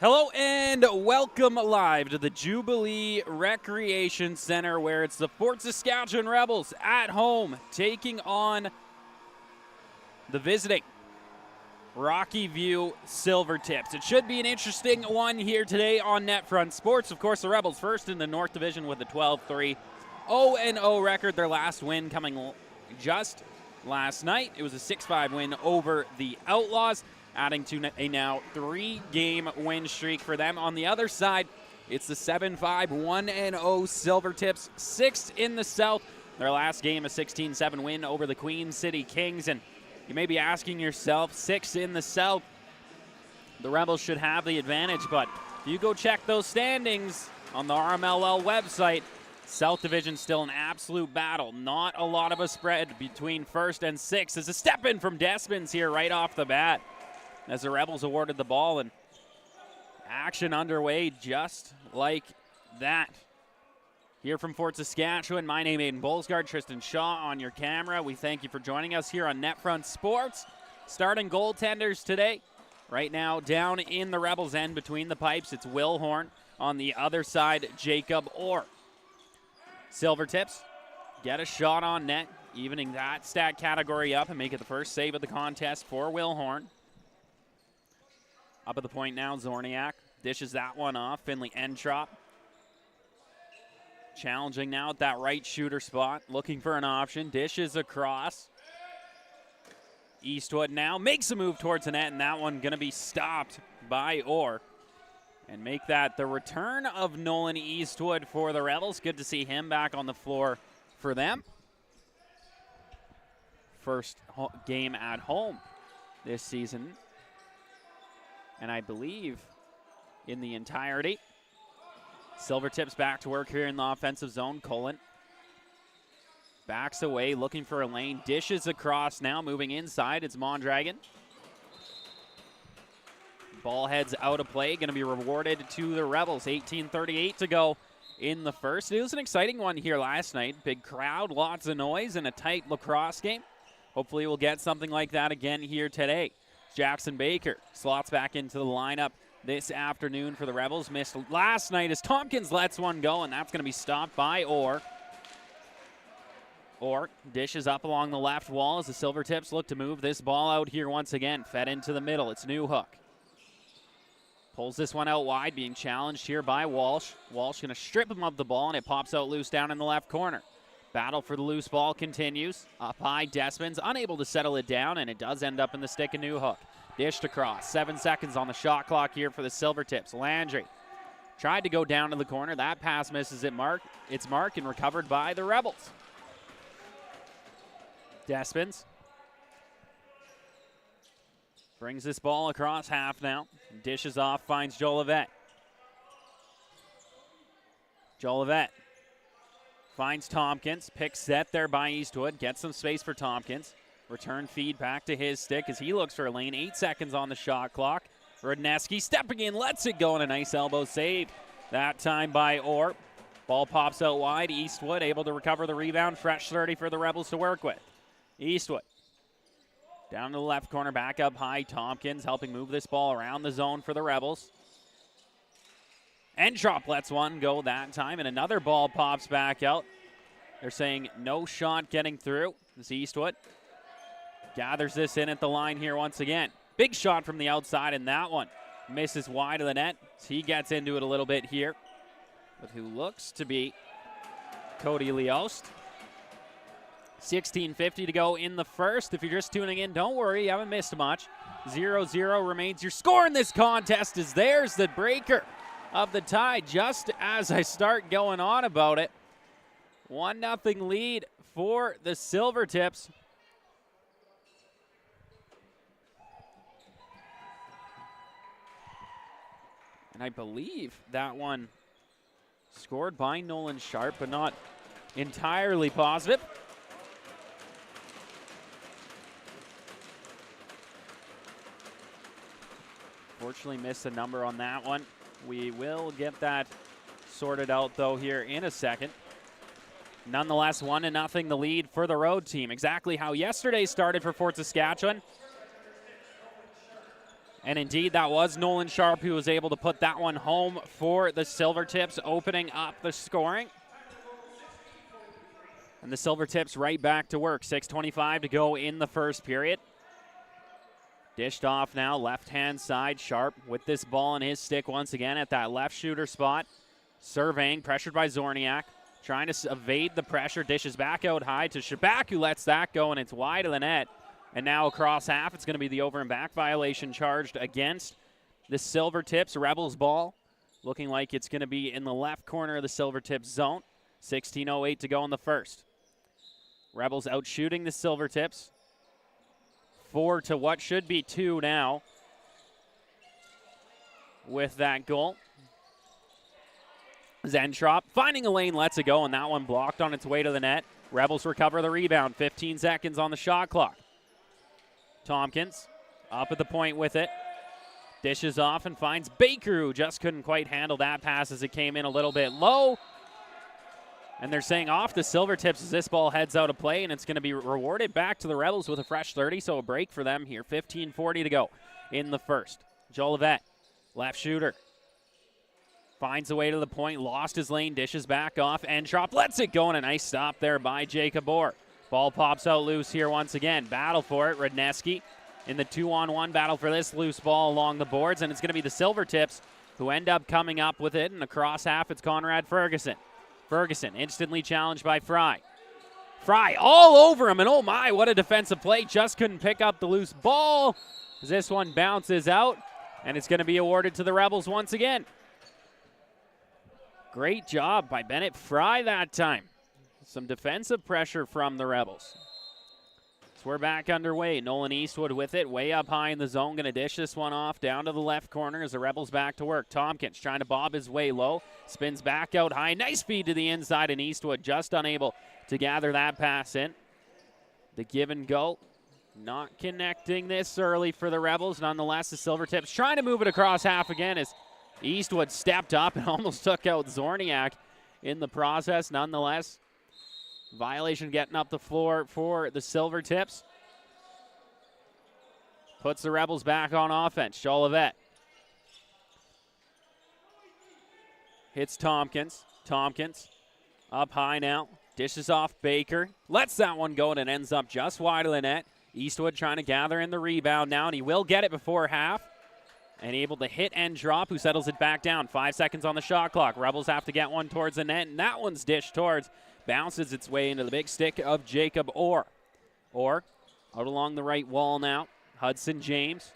Hello and welcome live to the Jubilee Recreation Center, where it's the Fort Saskatchewan Rebels at home taking on the visiting Rockyview Silvertips. It should be an interesting one here today on NetFront Sports. Of course, the Rebels first in the North Division with a 12-3 0-0 record. Their last win coming just last night. It was a 6-5 win over the Outlaws, adding to a now 3-game win streak for them. On the other side, it's the 7-5 1-0 Silvertips, 6th in the South. Their last game, a 16-7 win over the Queen City Kings. And you may be asking yourself, 6th in the South, the Rebels should have the advantage. But if you go check those standings on the RMLL website, South Division still an absolute battle. Not a lot of a spread between 1st and 6th. There's a step in from Despins here right off the bat, as the Rebels awarded the ball, and action underway just like that. Here from Fort Saskatchewan, my name is Aiden Bolsgaard, Tristan Shaw on your camera. We thank you for joining us here on NetFront Sports. Starting goaltenders today. Right now, down in the Rebels' end between the pipes, it's Will Horn. On the other side, Jacob Orr. Silvertips get a shot on net, evening that stat category up and make it the first save of the contest for Will Horn. Up at the point now, Zorniak dishes that one off. Finley Entrop challenging now at that right shooter spot, looking for an option. Dishes across. Eastwood now makes a move towards the net, and that one going to be stopped by Orr. And make that the return of Nolan Eastwood for the Rebels. Good to see him back on the floor for them. First game at home this season, and I believe in the entirety. Silvertips back to work here in the offensive zone. Cullen backs away, looking for a lane. Dishes across now, moving inside. It's Mondragon. Ball heads out of play, going to be rewarded to the Rebels. 18:38 to go in the first. It was an exciting one here last night. Big crowd, lots of noise, and a tight lacrosse game. Hopefully we'll get something like that again here today. Jackson Baker slots back into the lineup this afternoon for the Rebels. Missed last night as Tompkins lets one go, and that's going to be stopped by Orr. Orr dishes up along the left wall as the Silvertips look to move this ball out here once again. Fed into the middle. It's Newhook. Pulls this one out wide, being challenged here by Walsh. Walsh going to strip him of the ball, and it pops out loose down in the left corner. Battle for the loose ball continues. Up high, Despins unable to settle it down, and it does end up in the stick of Newhook. Dished across. 7 seconds on the shot clock here for the Silvertips. Landry tried to go down to the corner. That pass misses its mark and recovered by the Rebels. Despins brings this ball across half now. Dishes off, finds Jolivet. Jolivet finds Tompkins. Pick set there by Eastwood. Gets some space for Tompkins. Return feed back to his stick as he looks for a lane. 8 seconds on the shot clock. Rodneski stepping in, lets it go, and a nice elbow save. That time by Orr. Ball pops out wide. Eastwood able to recover the rebound. Fresh 30 for the Rebels to work with. Eastwood down to the left corner, back up high. Tompkins helping move this ball around the zone for the Rebels. Entrop lets one go that time, and another ball pops back out. They're saying no shot getting through. This Eastwood gathers this in at the line here once again. Big shot from the outside, and that one misses wide of the net. He gets into it a little bit here with who looks to be Cody Leost. 16:50 to go in the first. If you're just tuning in, don't worry, you haven't missed much. 0-0 remains your score in this contest, as there's the breaker of the tie just as I start going on about it. 1-0 lead for the Silvertips. And I believe that one scored by Nolan Sharp, but not entirely positive. Fortunately missed a number on that one. We will get that sorted out, though, here in a second. Nonetheless, 1-0 the lead for the road team. Exactly how yesterday started for Fort Saskatchewan. And indeed, that was Nolan Sharp who was able to put that one home for the Silvertips, opening up the scoring. And the Silvertips right back to work. 6:25 to go in the first period. Dished off now, left-hand side. Sharp with this ball in his stick once again at that left shooter spot. Surveying, pressured by Zorniak. Trying to evade the pressure. Dishes back out high to Shabak, who lets that go, and it's wide of the net. And now across half, it's going to be the over and back violation charged against the Silvertips. Rebels ball looking like it's going to be in the left corner of the Silvertips zone. 16:08 to go in the first. Rebels out shooting the Silvertips. 4 to what should be 2 now with that goal. Zentrop finding a lane, lets it go, and that one blocked on its way to the net. Rebels recover the rebound. 15 seconds on the shot clock. Tompkins up at the point with it. Dishes off and finds Baker, who just couldn't quite handle that pass as it came in a little bit low. And they're saying off the Silvertips as this ball heads out of play, and it's going to be rewarded back to the Rebels with a fresh 30, so a break for them here. 15:40 to go in the first. Jolivet, left shooter. Finds a way to the point, lost his lane, dishes back off, and Trop lets it go, and a nice stop there by Jacob Orr. Ball pops out loose here once again. Battle for it. Radneski in the 2-on-1 battle for this loose ball along the boards, and it's going to be the Silvertips who end up coming up with it, and across half it's Conrad Ferguson. Ferguson instantly challenged by Fry. Fry all over him, and oh my, what a defensive play. Just couldn't pick up the loose ball. This one bounces out, and it's going to be awarded to the Rebels once again. Great job by Bennett Fry that time. Some defensive pressure from the Rebels. So we're back underway. Nolan Eastwood with it, way up high in the zone. Going to dish this one off down to the left corner as the Rebels back to work. Tompkins trying to bob his way low. Spins back out high. Nice feed to the inside, and Eastwood just unable to gather that pass in. The give and go. Not connecting this early for the Rebels. Nonetheless, the Silvertips trying to move it across half again as Eastwood stepped up and almost took out Zorniak in the process. Nonetheless, violation getting up the floor for the Silvertips. Puts the Rebels back on offense. Jolivet hits Tompkins. Tompkins up high now. Dishes off Baker. Lets that one go, and it ends up just wide of the net. Eastwood trying to gather in the rebound now, and he will get it before half. And able to hit and drop, who settles it back down. 5 seconds on the shot clock. Rebels have to get one towards the net, and that one's dished towards. Bounces its way into the big stick of Jacob Orr. Orr out along the right wall now. Hudson James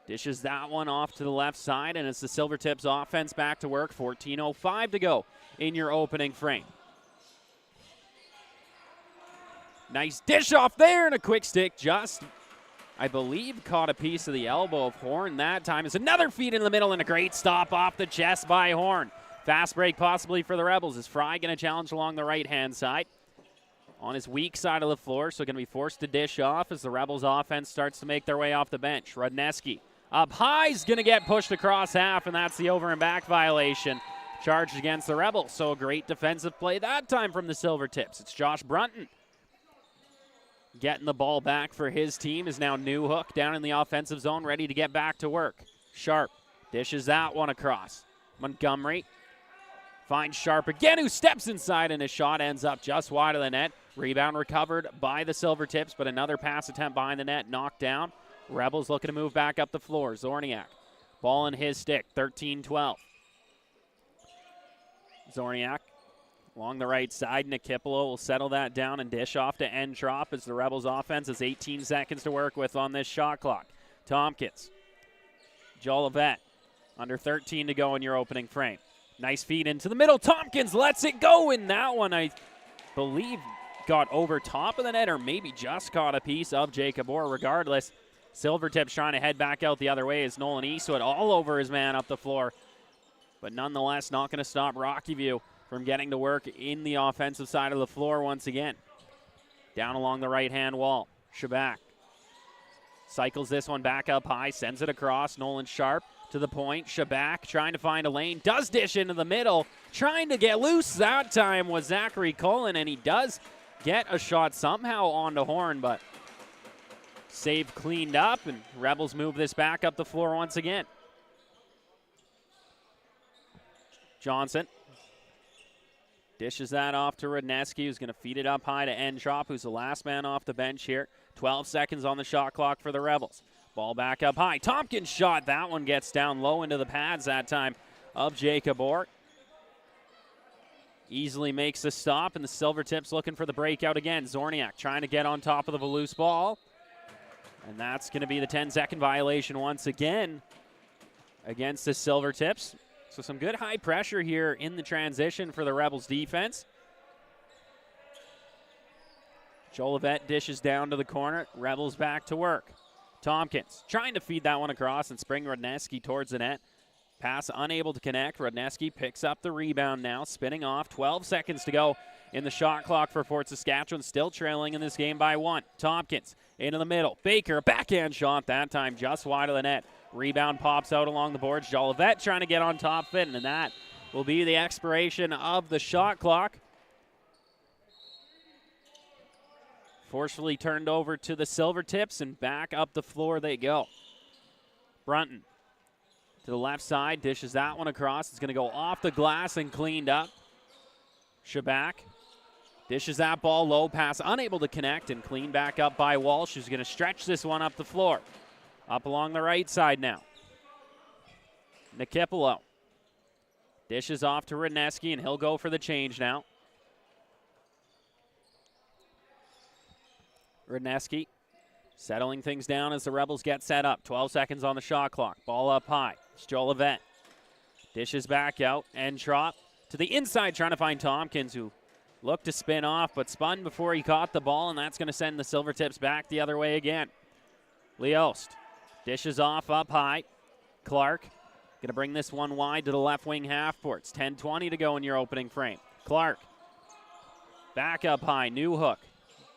dishes that one off to the left side, and it's the Silvertips offense back to work. 14:05 to go in your opening frame. Nice dish off there, and a quick stick just, I believe, caught a piece of the elbow of Horn that time. It's another feed in the middle, and a great stop off the chest by Horn. Fast break possibly for the Rebels. Is Fry going to challenge along the right-hand side? On his weak side of the floor, so going to be forced to dish off as the Rebels offense starts to make their way off the bench. Rudneski up high is going to get pushed across half, and that's the over and back violation charged against the Rebels. So a great defensive play that time from the Silvertips. It's Josh Brunton getting the ball back for his team. Is now Newhook down in the offensive zone, ready to get back to work. Sharp dishes that one across. Montgomery finds Sharp again, who steps inside, and his shot ends up just wide of the net. Rebound recovered by the Silvertips, but another pass attempt behind the net knocked down. Rebels looking to move back up the floor. Zorniak, ball in his stick, 13-12. Zorniak along the right side. Nikipolo will settle that down and dish off to Entrop as the Rebels offense has 18 seconds to work with on this shot clock. Tompkins, Jolivet, under 13 to go in your opening frame. Nice feed into the middle. Tompkins lets it go, and that one, I believe, got over top of the net or maybe just caught a piece of Jacob Orr. Regardless, Silvertips trying to head back out the other way as Nolan Eastwood all over his man up the floor. But nonetheless, not going to stop Rockyview from getting to work in the offensive side of the floor once again. Down along the right-hand wall. Shabak cycles this one back up high, sends it across. Nolan Sharp to the point. Shabak trying to find a lane. Does dish into the middle. Trying to get loose that time was Zachary Cullen, and he does get a shot somehow onto Horn, but Save cleaned up, and Rebels move this back up the floor once again. Johnson dishes that off to Rudneski, who's going to feed it up high to Entrop, who's the last man off the bench here. 12 seconds on the shot clock for the Rebels. Ball back up high. Tompkins shot. That one gets down low into the pads that time of Jacob Orr. Easily makes a stop, and the Silvertips looking for the breakout again. Zorniak trying to get on top of the loose ball. And that's going to be the 10-second violation once again against the Silvertips. So some good high pressure here in the transition for the Rebels defense. Jolivet dishes down to the corner. Rebels back to work. Tompkins trying to feed that one across and spring Rudneski towards the net. Pass unable to connect. Rudneski picks up the rebound now, spinning off. 12 seconds to go in the shot clock for Fort Saskatchewan, still trailing in this game by 1. Tompkins into the middle. Baker, backhand shot that time just wide of the net. Rebound pops out along the boards. Jolivet trying to get on top of it, and that will be the expiration of the shot clock. Forcefully turned over to the Silvertips, and back up the floor they go. Brunton to the left side, dishes that one across. It's going to go off the glass and cleaned up. Shabak dishes that ball low, pass unable to connect, and clean back up by Walsh, who's going to stretch this one up the floor. Up along the right side now. Nikipolo dishes off to Rudneski, and he'll go for the change now. Rudneski settling things down as the Rebels get set up. 12 seconds on the shot clock. Ball up high. It's Jolivet. Dishes back out. Entrop to the inside, trying to find Tompkins, who looked to spin off, but spun before he caught the ball, and that's going to send the Silvertips back the other way again. Leost dishes off up high. Clark going to bring this one wide to the left wing half courts. 10:20 to go in your opening frame. Clark back up high. New hook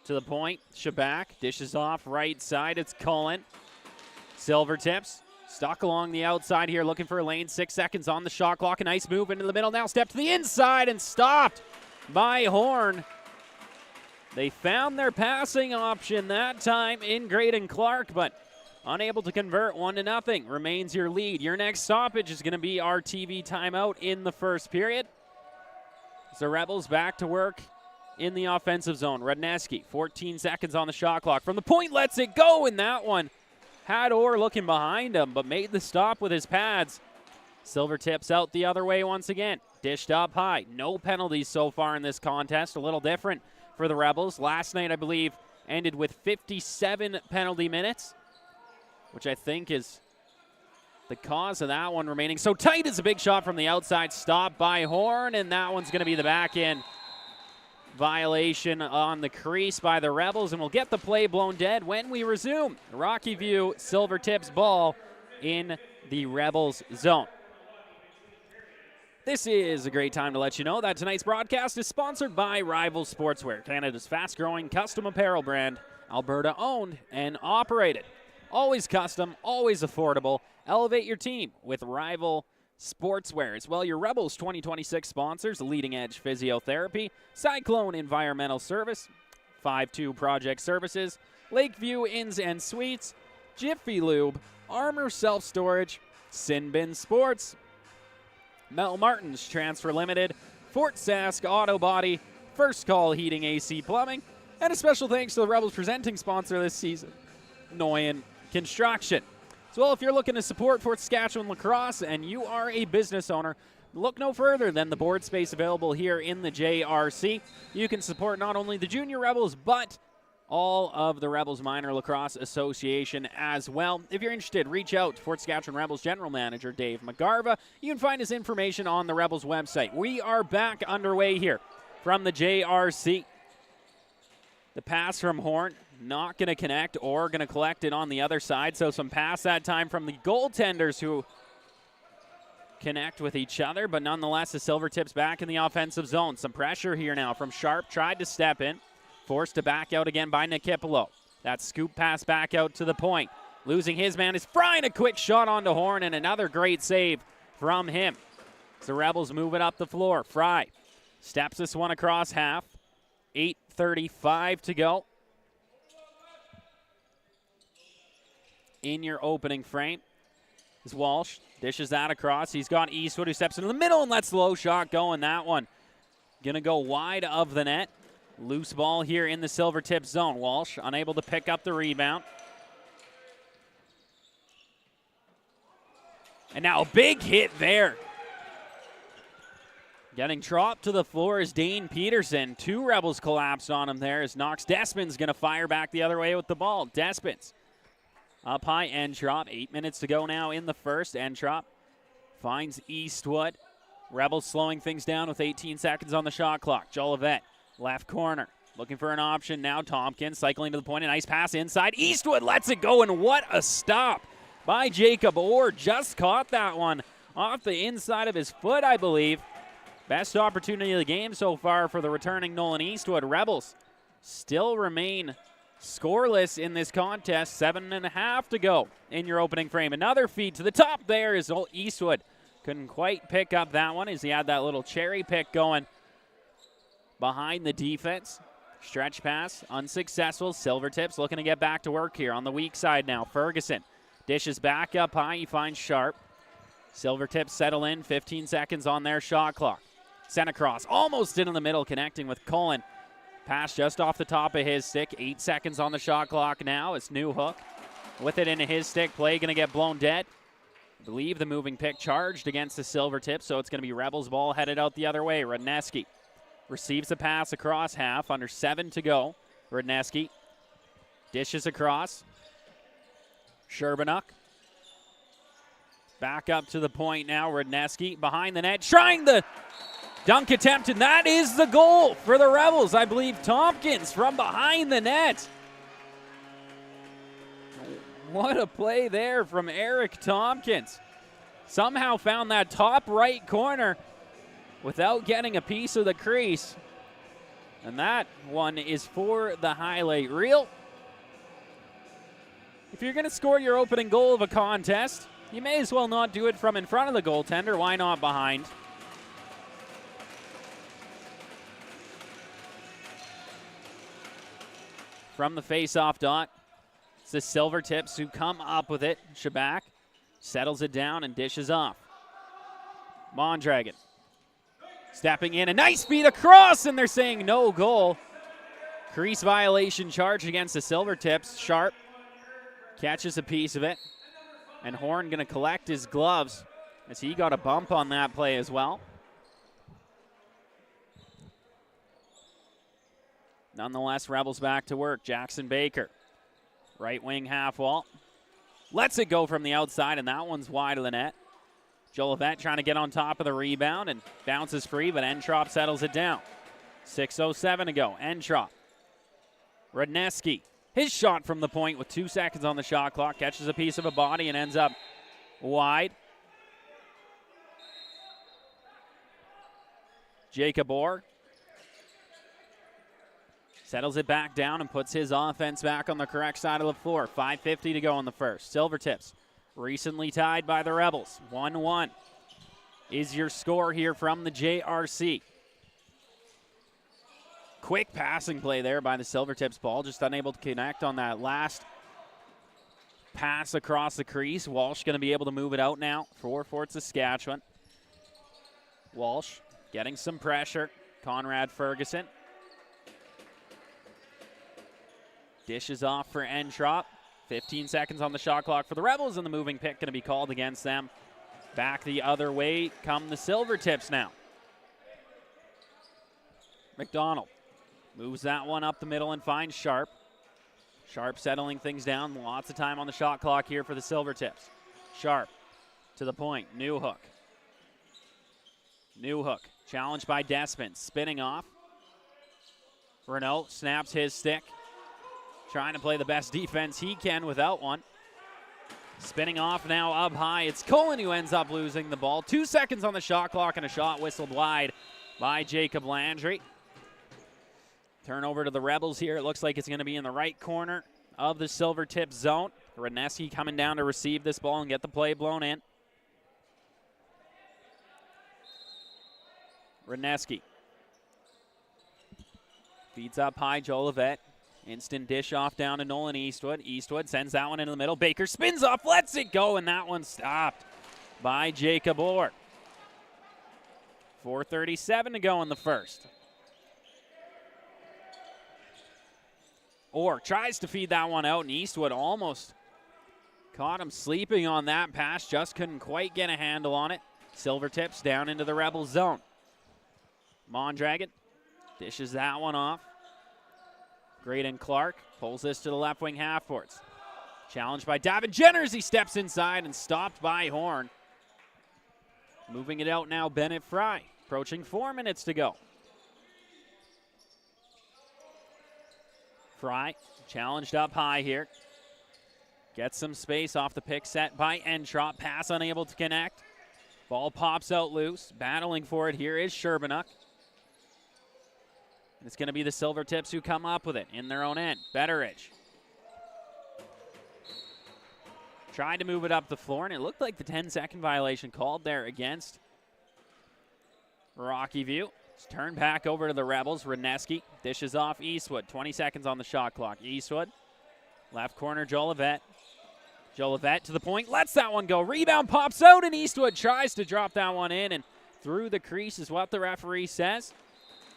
to the point. Shabak dishes off right side. It's Cullen. Silvertips stuck along the outside here, looking for a lane. 6 seconds on the shot clock. A nice move into the middle. Now step to the inside and stopped by Horn. They found their passing option that time in Graydon Clark, but unable to convert. 1-0 remains your lead. Your next stoppage is going to be our TV timeout in the first period. So Rebels back to work in the offensive zone. Rudneski, 14 seconds on the shot clock. From the point, lets it go, and that one had Orr looking behind him, but made the stop with his pads. Silvertips out the other way once again. Dished up high. No penalties so far in this contest. A little different for the Rebels. Last night, I believe, ended with 57 penalty minutes, which I think is the cause of that one remaining so tight. It's a big shot from the outside, stopped by Horn, and that one's going to be the back end violation on the crease by the Rebels, and we'll get the play blown dead when we resume. Rockyview Silvertips ball in the Rebels zone. This is a great time to let you know that tonight's broadcast is sponsored by Rival Sportswear, Canada's fast-growing custom apparel brand, Alberta owned and operated. Always custom, always affordable. Elevate your team with Rival Sportswear. As well, your Rebels 2026 sponsors, Leading Edge Physiotherapy, Cyclone Environmental Service, 5-2 Project Services, Lakeview Inns and Suites, Jiffy Lube, Armor Self-Storage, Sinbin Sports, Mel Martins Transfer Limited, Fort Sask Auto Body, First Call Heating AC Plumbing, and a special thanks to the Rebels presenting sponsor this season, Noyan Construction. So, well, if you're looking to support Fort Saskatchewan lacrosse and you are a business owner, look no further than the board space available here in the JRC. You can support not only the Junior Rebels, but all of the Rebels Minor Lacrosse Association as well. If you're interested, reach out to Fort Saskatchewan Rebels General Manager Dave McGarva. You can find his information on the Rebels website. We are back underway here from the JRC. The pass from Horn, not going to connect or going to collect it on the other side. So some pass that time from the goaltenders who connect with each other. But nonetheless, the Silvertips back in the offensive zone. Some pressure here now from Sharp. Tried to step in. Forced to back out again by Nikipolo. That scoop pass back out to the point. Losing his man is Fry, and a quick shot onto Horn, and another great save from him. So Rebels moving up the floor. Fry steps this one across half. 8:35 to go. in your opening frame. Is Walsh. Dishes that across. He's got Eastwood who steps into the middle and lets the low shot go, and that one going to go wide of the net. Loose ball here in the Silvertips zone. Walsh unable to pick up the rebound. And now a big hit there. Getting dropped to the floor is Dane Peterson. 2 Rebels collapsed on him there as Knox Despin's going to fire back the other way with the ball. Despins up high, Entrop. 8 minutes to go now in the first. Entrop finds Eastwood. Rebels slowing things down with 18 seconds on the shot clock. Jolivet, left corner, looking for an option now. Tompkins cycling to the point. A nice pass inside. Eastwood lets it go, and what a stop by Jacob Orr. Just caught that one off the inside of his foot, I believe. Best opportunity of the game so far for the returning Nolan Eastwood. Rebels still remain scoreless in this contest. 7.5 to go in your opening frame. Another feed to the top there is Eastwood. Couldn't quite pick up that one as he had that little cherry pick going behind the defense. Stretch pass, unsuccessful. Silvertips looking to get back to work here on the weak side now. Ferguson dishes back up high. He finds Sharp. Silvertips settle in. 15 seconds on their shot clock. Sent across, almost into the middle, connecting with Cullen. Pass just off the top of his stick. 8 seconds on the shot clock now. It's Newhook with it into his stick. Play going to get blown dead. I believe the moving pick charged against the Silvertips, so it's going to be Rebels ball headed out the other way. Rudneski receives a pass across half, under 7 to go. Rudneski dishes across. Sherbanuk back up to the point now. Rudneski behind the net, trying the dunk attempt, and that is the goal for the Rebels. I believe Tompkins from behind the net. What a play there from Eric Tompkins. Somehow found that top right corner without getting a piece of the crease. And that one is for the highlight reel. If you're going to score your opening goal of a contest, you may as well not do it from in front of the goaltender. Why not behind? From the face-off dot, it's the Silvertips who come up with it. Shabak settles it down and dishes off. Mondragon stepping in, a nice feed across, and they're saying no goal. Crease violation charge against the Silvertips. Sharp catches a piece of it, and Horn going to collect his gloves as he got a bump on that play as well. Nonetheless, Rebels back to work. Jackson Baker, right wing half wall. Lets it go from the outside, and that one's wide of the net. Jolivet trying to get on top of the rebound and bounces free, but Entrop settles it down. 6:07 to go. Entrop. Rudneski. His shot from the point with 2 seconds on the shot clock. Catches a piece of a body and ends up wide. Jacob Orr settles it back down and puts his offense back on the correct side of the floor. 5:50 to go in the first. Silvertips recently tied by the Rebels. 1-1 is your score here from the JRC. Quick passing play there by the Silvertips. Ball just unable to connect on that last pass across the crease. Walsh going to be able to move it out now for Fort Saskatchewan. Walsh getting some pressure. Conrad Ferguson dishes off for Entrop. 15 seconds on the shot clock for the Rebels, and the moving pick going to be called against them. Back the other way come the Silvertips now. McDonald moves that one up the middle and finds Sharp. Sharp settling things down. Lots of time on the shot clock here for the Silvertips. Sharp to the point. Newhook. Newhook challenged by Despin. Spinning off. Renault snaps his stick. Trying to play the best defense he can without one. Spinning off now up high. It's Cullen who ends up losing the ball. 2 seconds on the shot clock and a shot whistled wide by Jacob Landry. Turnover to the Rebels here. It looks like it's going to be in the right corner of the Silvertips zone. Rudneski coming down to receive this ball and get the play blown in. Rudneski feeds up high. Jolivet Instant dish off down to Nolan Eastwood. Eastwood sends that one into the middle. Baker spins off, lets it go, and that one stopped by Jacob Orr. 4:37 to go in the first. Orr tries to feed that one out, and Eastwood almost caught him sleeping on that pass. Just couldn't quite get a handle on it. Silvertips down into the Rebels zone. Mondragon dishes that one off. Graydon Clark pulls this to the left wing half boards. Challenged by Davin Jenner as he steps inside and stopped by Horn. Moving it out now, Bennett Fry. Approaching 4 minutes to go. Fry challenged up high here. Gets some space off the pick set by Entrop. Pass unable to connect. Ball pops out loose. Battling for it here is Sherbanuk. And it's going to be the Silvertips who come up with it in their own end. Betteridge tried to move it up the floor, and it looked like the 10-second violation called there against Rockyview. It's turned back over to the Rebels. Reneski dishes off Eastwood. 20 seconds on the shot clock. Eastwood, left corner, Jolivet. Jolivet to the point, lets that one go. Rebound pops out, and Eastwood tries to drop that one in, and through the crease is what the referee says.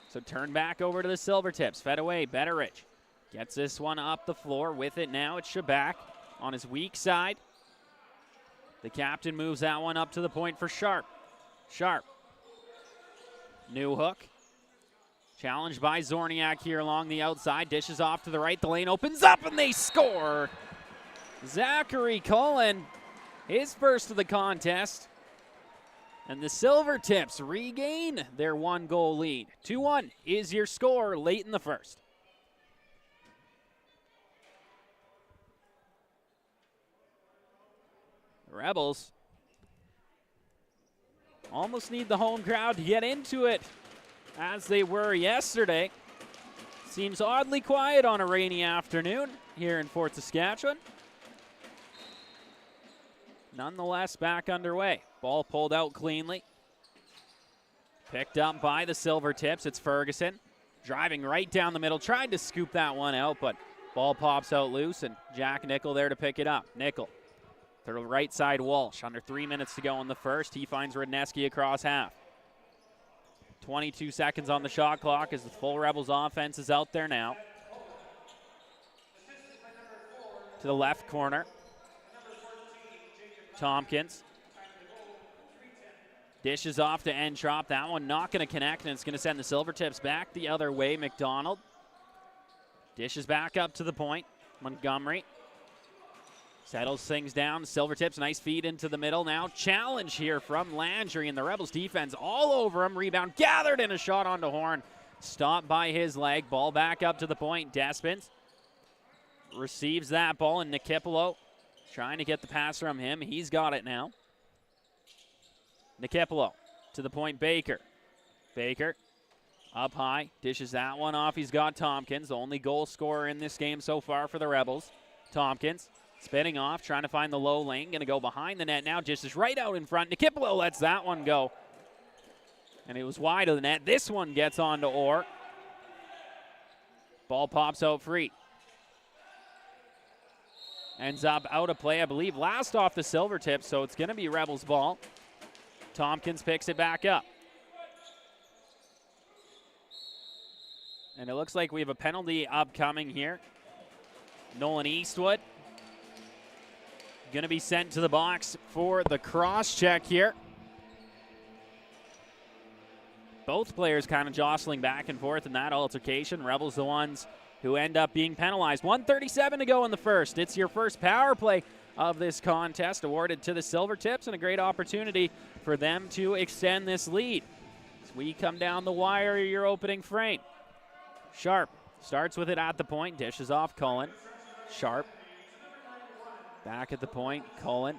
So turn back over to the Silvertips. Fed away, Betteridge gets this one up the floor. With it now, it's Shabak on his weak side. The captain moves that one up to the point for Sharp. Sharp. New hook. Challenged by Zorniak here along the outside. Dishes off to the right. The lane opens up, and they score. Zachary Cullen, his first of the contest. And the Silvertips regain their 1-goal lead. 2-1 is your score late in the first. The Rebels almost need the home crowd to get into it as they were yesterday. Seems oddly quiet on a rainy afternoon here in Fort Saskatchewan. Nonetheless, back underway. Ball pulled out cleanly. Picked up by the Silvertips. It's Ferguson driving right down the middle. Tried to scoop that one out, but ball pops out loose, and Jack Nickel there to pick it up. Nickel to the right side, Walsh. Under 3 minutes to go in the first. He finds Radneski across half. 22 seconds on the shot clock as the full Rebels offense is out there now. To the left corner. Tompkins dishes off to Entrop. That one not going to connect, and it's going to send the Silvertips back the other way. McDonald dishes back up to the point. Montgomery settles things down. Silvertips, nice feed into the middle now. Challenge here from Landry, and the Rebels defense all over him. Rebound gathered, and a shot onto Horn. Stopped by his leg. Ball back up to the point. Despins receives that ball, and Nikipolo trying to get the pass from him. He's got it now. Nikipolo to the point, Baker. Baker up high, dishes that one off. He's got Tompkins, the only goal scorer in this game so far for the Rebels. Tompkins spinning off, trying to find the low lane. Going to go behind the net now, just is right out in front. Nikipolo lets that one go. And it was wide of the net. This one gets on to Orr. Ball pops out free. Ends up out of play, I believe, last off the Silvertips, so it's going to be Rebels ball. Tompkins picks it back up. And it looks like we have a penalty upcoming here. Nolan Eastwood going to be sent to the box for the cross check here. Both players kind of jostling back and forth in that altercation. Rebels the ones who end up being penalized. 1:37 to go in the first. It's your first power play of this contest, awarded to the Silvertips, and a great opportunity for them to extend this lead. As we come down the wire, your opening frame. Sharp starts with it at the point, dishes off Cullen. Sharp back at the point, Cullen.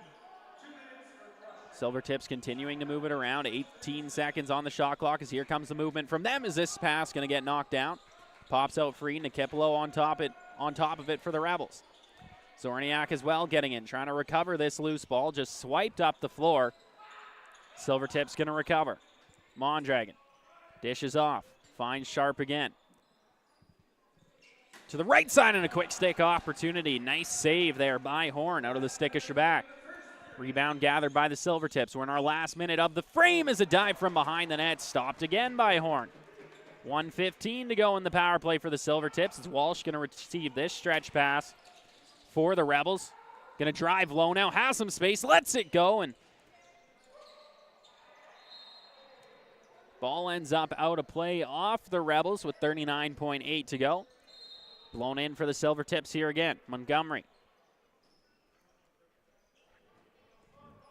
Silvertips continuing to move it around. 18 seconds on the shot clock as here comes the movement from them. Is this pass going to get knocked down? Pops out free. Nikipolo on top of it for the Rebels. Zorniak as well getting in, trying to recover this loose ball. Just swiped up the floor. Silvertips going to recover. Mondragon dishes off. Finds Sharp again. to the right side and a quick stick opportunity. Nice save there by Horn out of the stick of Shabak. Rebound gathered by the Silvertips. We're in our last minute of the frame as a dive from behind the net. Stopped again by Horn. 1:15 to go in the power play for the Silvertips. It's Walsh going to receive this stretch pass for the Rebels. Going to drive low now, has some space, lets it go, and ball ends up out of play off the Rebels with 39.8 to go. Blown in for the Silvertips here again. Montgomery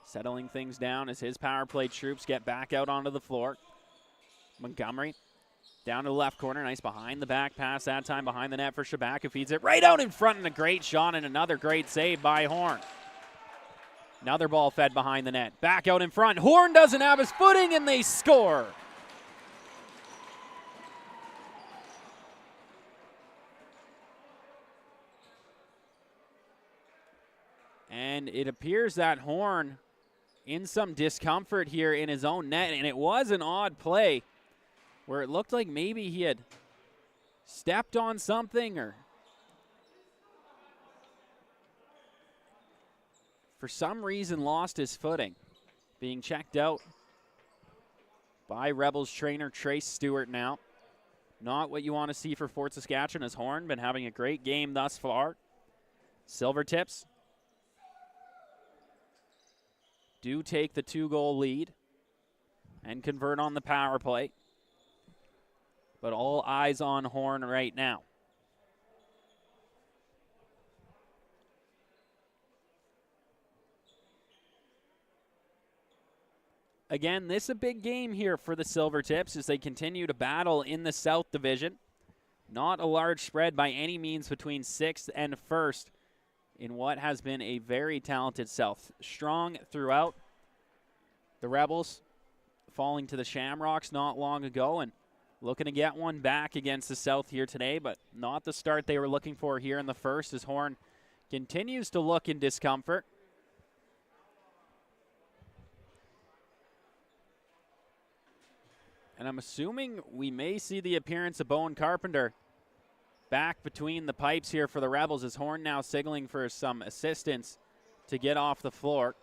settling things down as his power play troops get back out onto the floor. Montgomery down to the left corner. Nice behind the back pass that time behind the net for Shabak, who feeds it right out in front, and a great shot and another great save by Horn. Another ball fed behind the net. Back out in front. Horn doesn't have his footing, and they score. And it appears that Horn in some discomfort here in his own net, and it was an odd play where it looked like maybe he had stepped on something or for some reason lost his footing. Being checked out by Rebels trainer Trace Stewart now. Not what you want to see for Fort Saskatchewan, as Horn been having a great game thus far. Silvertips do take the 2-goal lead and convert on the power play. But all eyes on Horn right now. Again, this is a big game here for the Silvertips as they continue to battle in the South Division. Not a large spread by any means between 6th and 1st in what has been a very talented South. Strong throughout. The Rebels falling to the Shamrocks not long ago and looking to get one back against the South here today, but not the start they were looking for here in the first as Horn continues to look in discomfort. And I'm assuming we may see the appearance of Bowen Carpenter back between the pipes here for the Rebels as Horn now signaling for some assistance to get off the floor.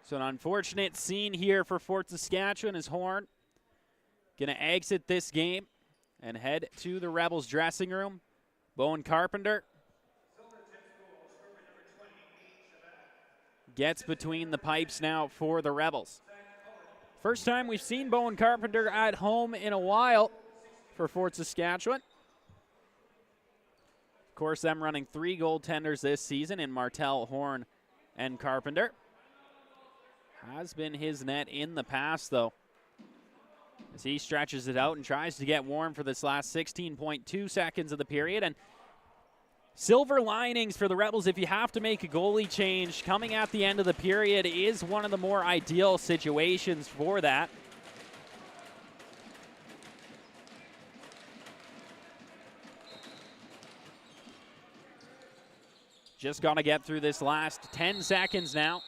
So an unfortunate scene here for Fort Saskatchewan as Horn going to exit this game and head to the Rebels dressing room. Bowen Carpenter gets between the pipes now for the Rebels. First time we've seen Bowen Carpenter at home in a while for Fort Saskatchewan. Of course, them running 3 goaltenders this season in Martel, Horn, and Carpenter. Has been his net in the past, though, as he stretches it out and tries to get warm for this last 16.2 seconds of the period. And silver linings for the Rebels, if you have to make a goalie change coming at the end of the period, is one of the more ideal situations for that. Just got to get through this last 10 seconds now,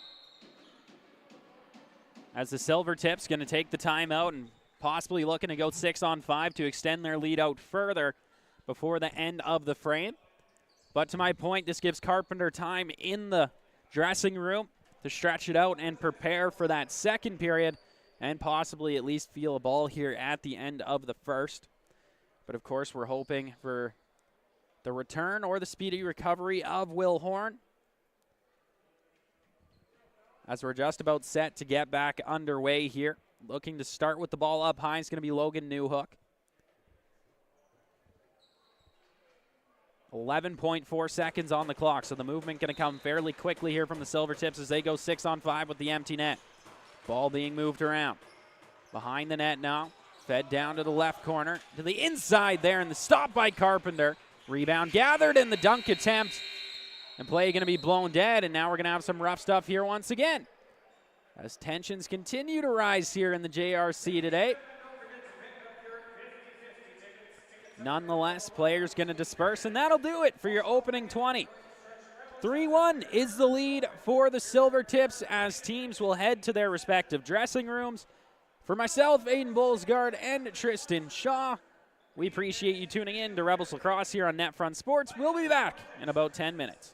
as the Silvertips going to take the timeout and possibly looking to go 6-on-5 to extend their lead out further before the end of the frame. But to my point, this gives Carpenter time in the dressing room to stretch it out and prepare for that second period and possibly at least feel a ball here at the end of the first. But of course, we're hoping for the return or the speedy recovery of Will Horn, as we're just about set to get back underway here. Looking to start with the ball up high is going to be Logan Newhook. 11.4 seconds on the clock, so the movement going to come fairly quickly here from the Silvertips as they go 6-on-5 with the empty net. Ball being moved around. Behind the net now, fed down to the left corner, to the inside there, and the stop by Carpenter. Rebound gathered in the dunk attempt. And play going to be blown dead, and now we're going to have some rough stuff here once again, as tensions continue to rise here in the JRC today. Nonetheless, players going to disperse, and that'll do it for your opening 20. 3-1 is the lead for the Silvertips as teams will head to their respective dressing rooms. For myself, Aiden Bolsgaard, and Tristan Shaw, we appreciate you tuning in to Rebels Lacrosse here on NetFront Sports. We'll be back in about 10 minutes.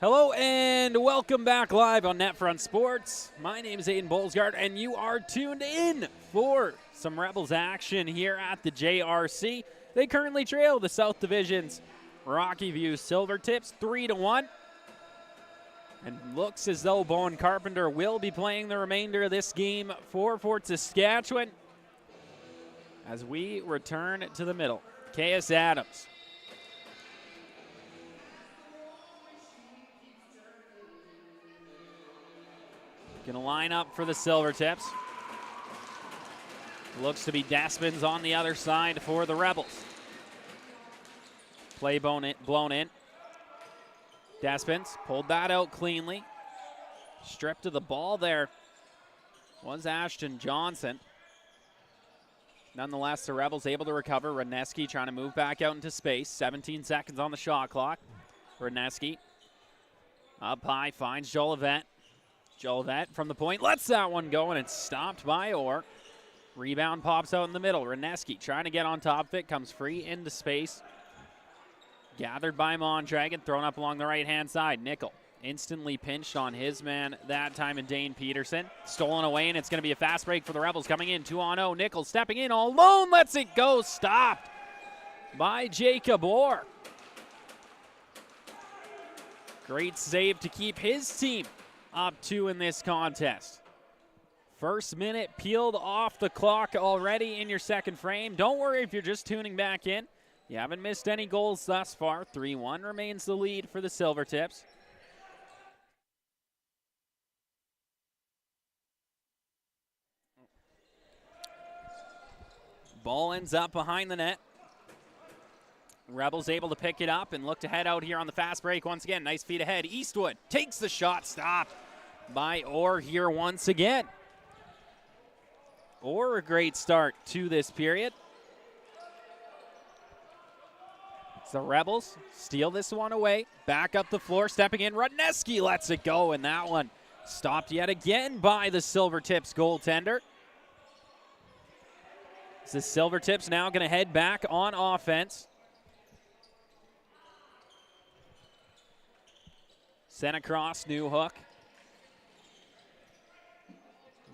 Hello and welcome back live on NetFront Sports. My name is Aiden Bolsgard, and you are tuned in for some Rebels action here at the JRC. They currently trail the South Division's Rockyview Silvertips 3-1. And looks as though Bowen Carpenter will be playing the remainder of this game for Fort Saskatchewan as we return to the middle. K.S. Adams. Going to line up for the Silvertips. Looks to be Despins on the other side for the Rebels. Play blown in. Despins pulled that out cleanly. Stripped of the ball there was Ashton Johnson. Nonetheless, the Rebels able to recover. Radneski trying to move back out into space. 17 seconds on the shot clock. Radneski up high, finds Jolivet. Jolivet from the point, lets that one go, and it's stopped by Orr. Rebound pops out in the middle. Radneski trying to get on top of it, comes free into space. Gathered by Mondragon, thrown up along the right-hand side. Nickel instantly pinched on his man that time in Dane Peterson. Stolen away, and it's going to be a fast break for the Rebels coming in. 2-on-0. Nickel stepping in all alone, lets it go. Stopped by Jacob Orr. Great save to keep his team up 2 in this contest. First minute peeled off the clock already in your second frame. Don't worry if you're just tuning back in. You haven't missed any goals thus far. 3-1 remains the lead for the Silvertips. Ball ends up behind the net. Rebels able to pick it up and look to head out here on the fast break once again. Nice feet ahead. Eastwood takes the shot, stopped by Orr here once again. Orr, a great start to this period. The Rebels steal this one away. Back up the floor, stepping in. Radneski lets it go, and that one stopped yet again by the Silvertips goaltender. The Silvertips now going to head back on offense. Sent across, New Hook.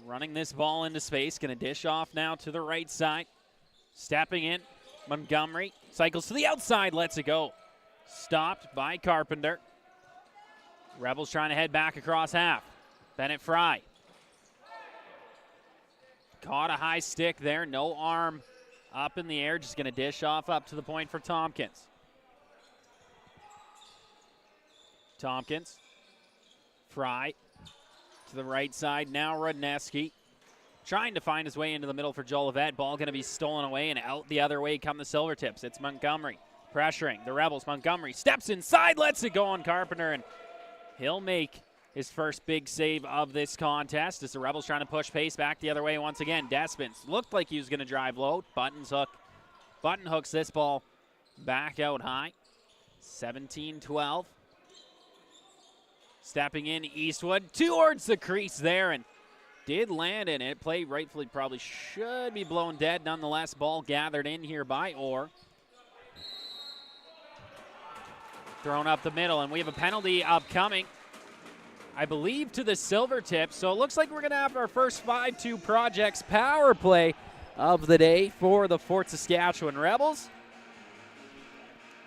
Running this ball into space, going to dish off now to the right side. Stepping in, Montgomery cycles to the outside, lets it go. Stopped by Carpenter. Rebels trying to head back across half. Bennett Fry. Caught a high stick there, no arm up in the air, just going to dish off up to the point for Tompkins. Tompkins, Fry to the right side. Now Radneski trying to find his way into the middle for Jolivet. Ball going to be stolen away, and out the other way come the Silvertips. It's Montgomery pressuring the Rebels. Montgomery steps inside, lets it go on Carpenter, and he'll make his first big save of this contest as the Rebels trying to push pace back the other way once again. Despins looked like he was going to drive low. Button hooks this ball back out high. 17-12. Stepping in, Eastwood towards the crease there, and did land in it. Play rightfully probably should be blown dead. Nonetheless, ball gathered in here by Orr. Thrown up the middle, and we have a penalty upcoming, I believe, to the Silvertips. So it looks like we're going to have our first 5-2 Projects power play of the day for the Fort Saskatchewan Rebels.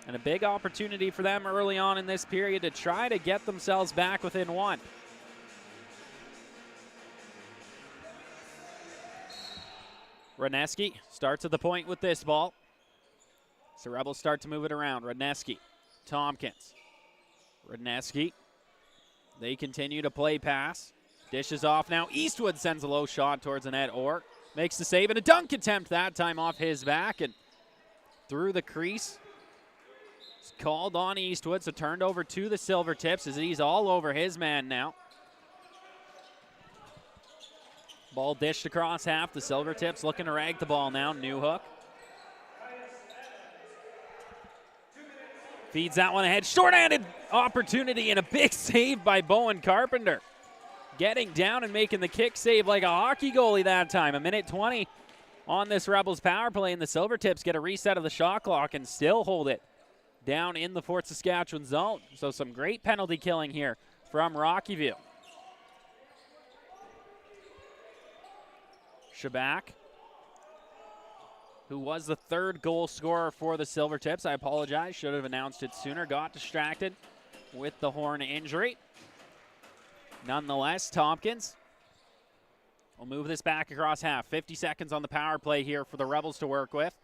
And a big opportunity for them early on in this period to try to get themselves back within one. Radneski starts at the point with this ball. So Rebels start to move it around. Radneski, Tompkins. Radneski. They continue to play pass. Dishes off now. Eastwood sends a low shot towards the net. Orr makes the save, and a dunk attempt that time off his back and through the crease. It's called on Eastwood, so turned over to the Silvertips as he's all over his man now. Ball dished across half. The Silvertips looking to rag the ball now. New Hook. Feeds that one ahead. Short-handed opportunity and a big save by Bowen Carpenter. Getting down and making the kick save like a hockey goalie that time. 1:20 on this Rebels power play, and the Silvertips get a reset of the shot clock and still hold it down in the Fort Saskatchewan zone. So some great penalty killing here from Rockyview. Shabak, who was the third goal scorer for the Silvertips. I apologize, should have announced it sooner. Got distracted with the horn injury. Nonetheless, Tompkins will move this back across half. 50 seconds on the power play here for the Rebels to work with.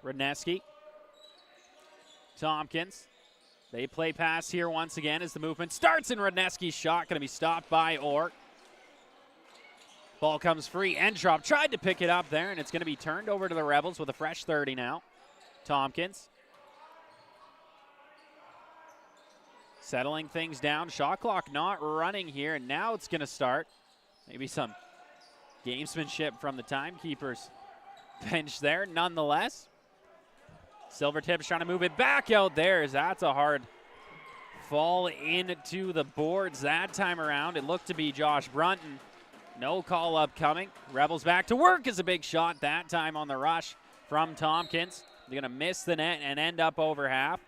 Radneski, Tompkins. They play pass here once again as the movement starts, and Radneski's shot going to be stopped by Orr. Ball comes free. Entrop tried to pick it up there, and it's going to be turned over to the Rebels with a fresh 30 now. Tompkins settling things down. Shot clock not running here, and now it's going to start. Maybe some gamesmanship from the timekeeper's bench there. Nonetheless, Silvertips trying to move it back out there, as that's a hard fall into the boards that time around. It looked to be Josh Brunton. No call up coming. Rebels back to work is a big shot that time on the rush from Tompkins. They're going to miss the net and end up over half.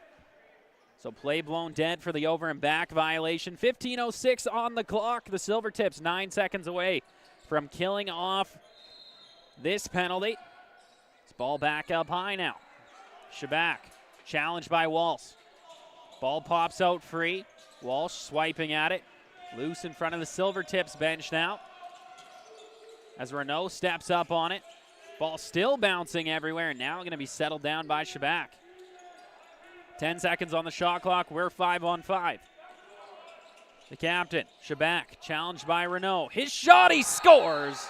So play blown dead for the over and back violation. 15:06 on the clock. The Silvertips 9 seconds away from killing off this penalty. This ball back up high now. Shabak challenged by Walsh. Ball pops out free. Walsh swiping at it. Loose in front of the Silvertips bench now. As Renault steps up on it. Ball still bouncing everywhere, and now going to be settled down by Shabak. 10 seconds on the shot clock. We're 5-on-5. The captain, Shabak, challenged by Renault. His shot, he scores!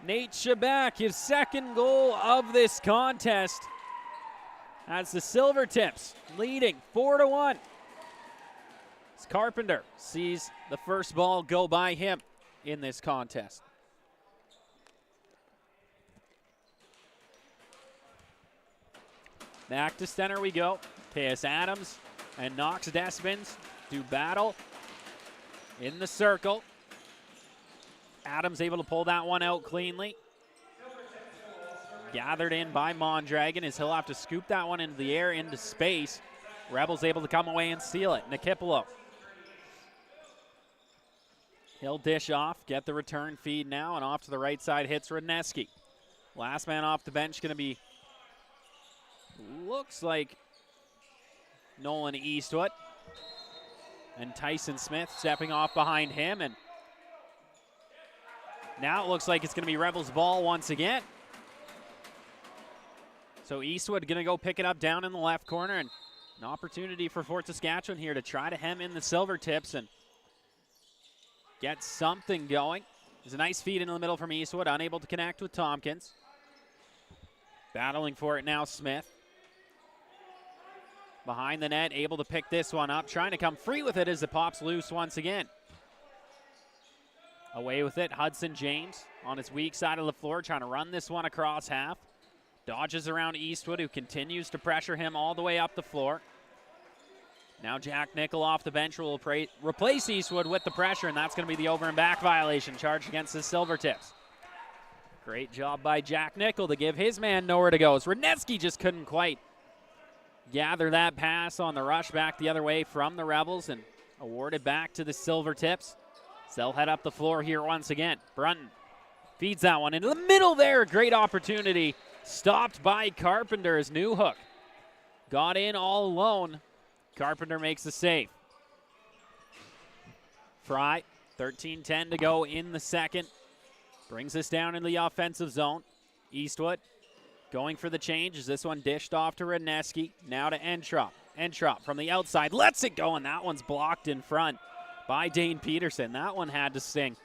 Nate Shabak, his second goal of this contest. As the Silvertips leading 4-1. Carpenter sees the first ball go by him in this contest. Back to center we go. K.S. Adams and Knox Despins do battle in the circle. Adams able to pull that one out cleanly. Gathered in by Mondragon as he'll have to scoop that one into the air, into space. Rebels able to come away and steal it. Nikipolo. He'll dish off, get the return feed now, and off to the right side hits Radneski. Last man off the bench going to be, looks like Nolan Eastwood. And Tyson Smith stepping off behind him. And now it looks like it's going to be Rebels' ball once again. So Eastwood going to go pick it up down in the left corner, and an opportunity for Fort Saskatchewan here to try to hem in the Silvertips and get something going. There's a nice feed in the middle from Eastwood, unable to connect with Tompkins. Battling for it now, Smith. Behind the net, able to pick this one up, trying to come free with it as it pops loose once again. Away with it, Hudson James on his weak side of the floor, trying to run this one across half. Dodges around Eastwood, who continues to pressure him all the way up the floor. Now Jack Nickel off the bench will replace Eastwood with the pressure, and that's going to be the over and back violation charged against the Silvertips. Great job by Jack Nickel to give his man nowhere to go. Radneski just couldn't quite gather that pass on the rush back the other way from the Rebels and awarded back to the Silvertips. They'll head up the floor here once again. Brunton feeds that one into the middle there. Great opportunity. Stopped by Carpenter as Newhook got in all alone. Carpenter makes the save. Fry, 13-10 to go in the second. Brings us down in the offensive zone. Eastwood going for the change as this one dished off to Radneski. Now to Entrop. Entrop from the outside lets it go, and that one's blocked in front by Dane Peterson. That one had to sting.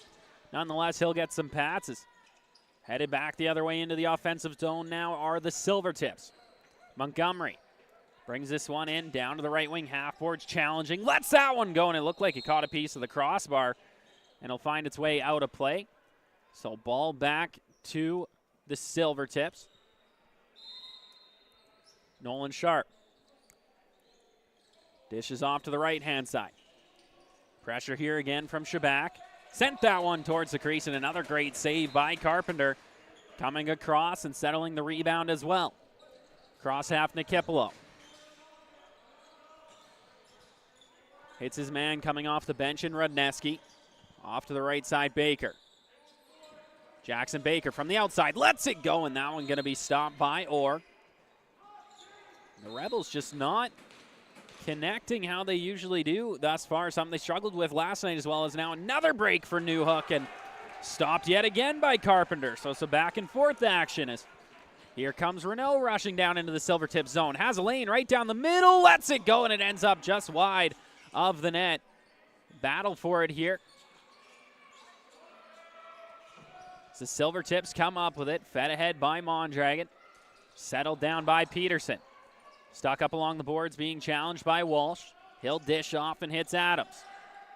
Nonetheless, he'll get some passes. Headed back the other way into the offensive zone now are the Silvertips. Montgomery brings this one in, down to the right wing, half-boards challenging. Lets that one go, and it looked like it caught a piece of the crossbar, and it'll find its way out of play. So ball back to the Silvertips. Nolan Sharp dishes off to the right-hand side. Pressure here again from Shabak. Sent that one towards the crease, and another great save by Carpenter. coming across and settling the rebound as well. Cross half Nikipolo. Hits his man coming off the bench in Rudneski. Off to the right side, Baker. Jackson Baker from the outside lets it go, and that one going to be stopped by Orr. The Rebels just not connecting how they usually do thus far. Something they struggled with last night as well as now. Another break for Newhook, and stopped yet again by Carpenter. So some back and forth action as here comes Renault rushing down into the Silvertips zone. Has a lane right down the middle, lets it go, and it ends up just wide of the net. Battle for it here. The Silvertips come up with it, fed ahead by Mondragon. Settled down by Peterson. Stuck up along the boards, being challenged by Walsh. He'll dish off and hits Adams.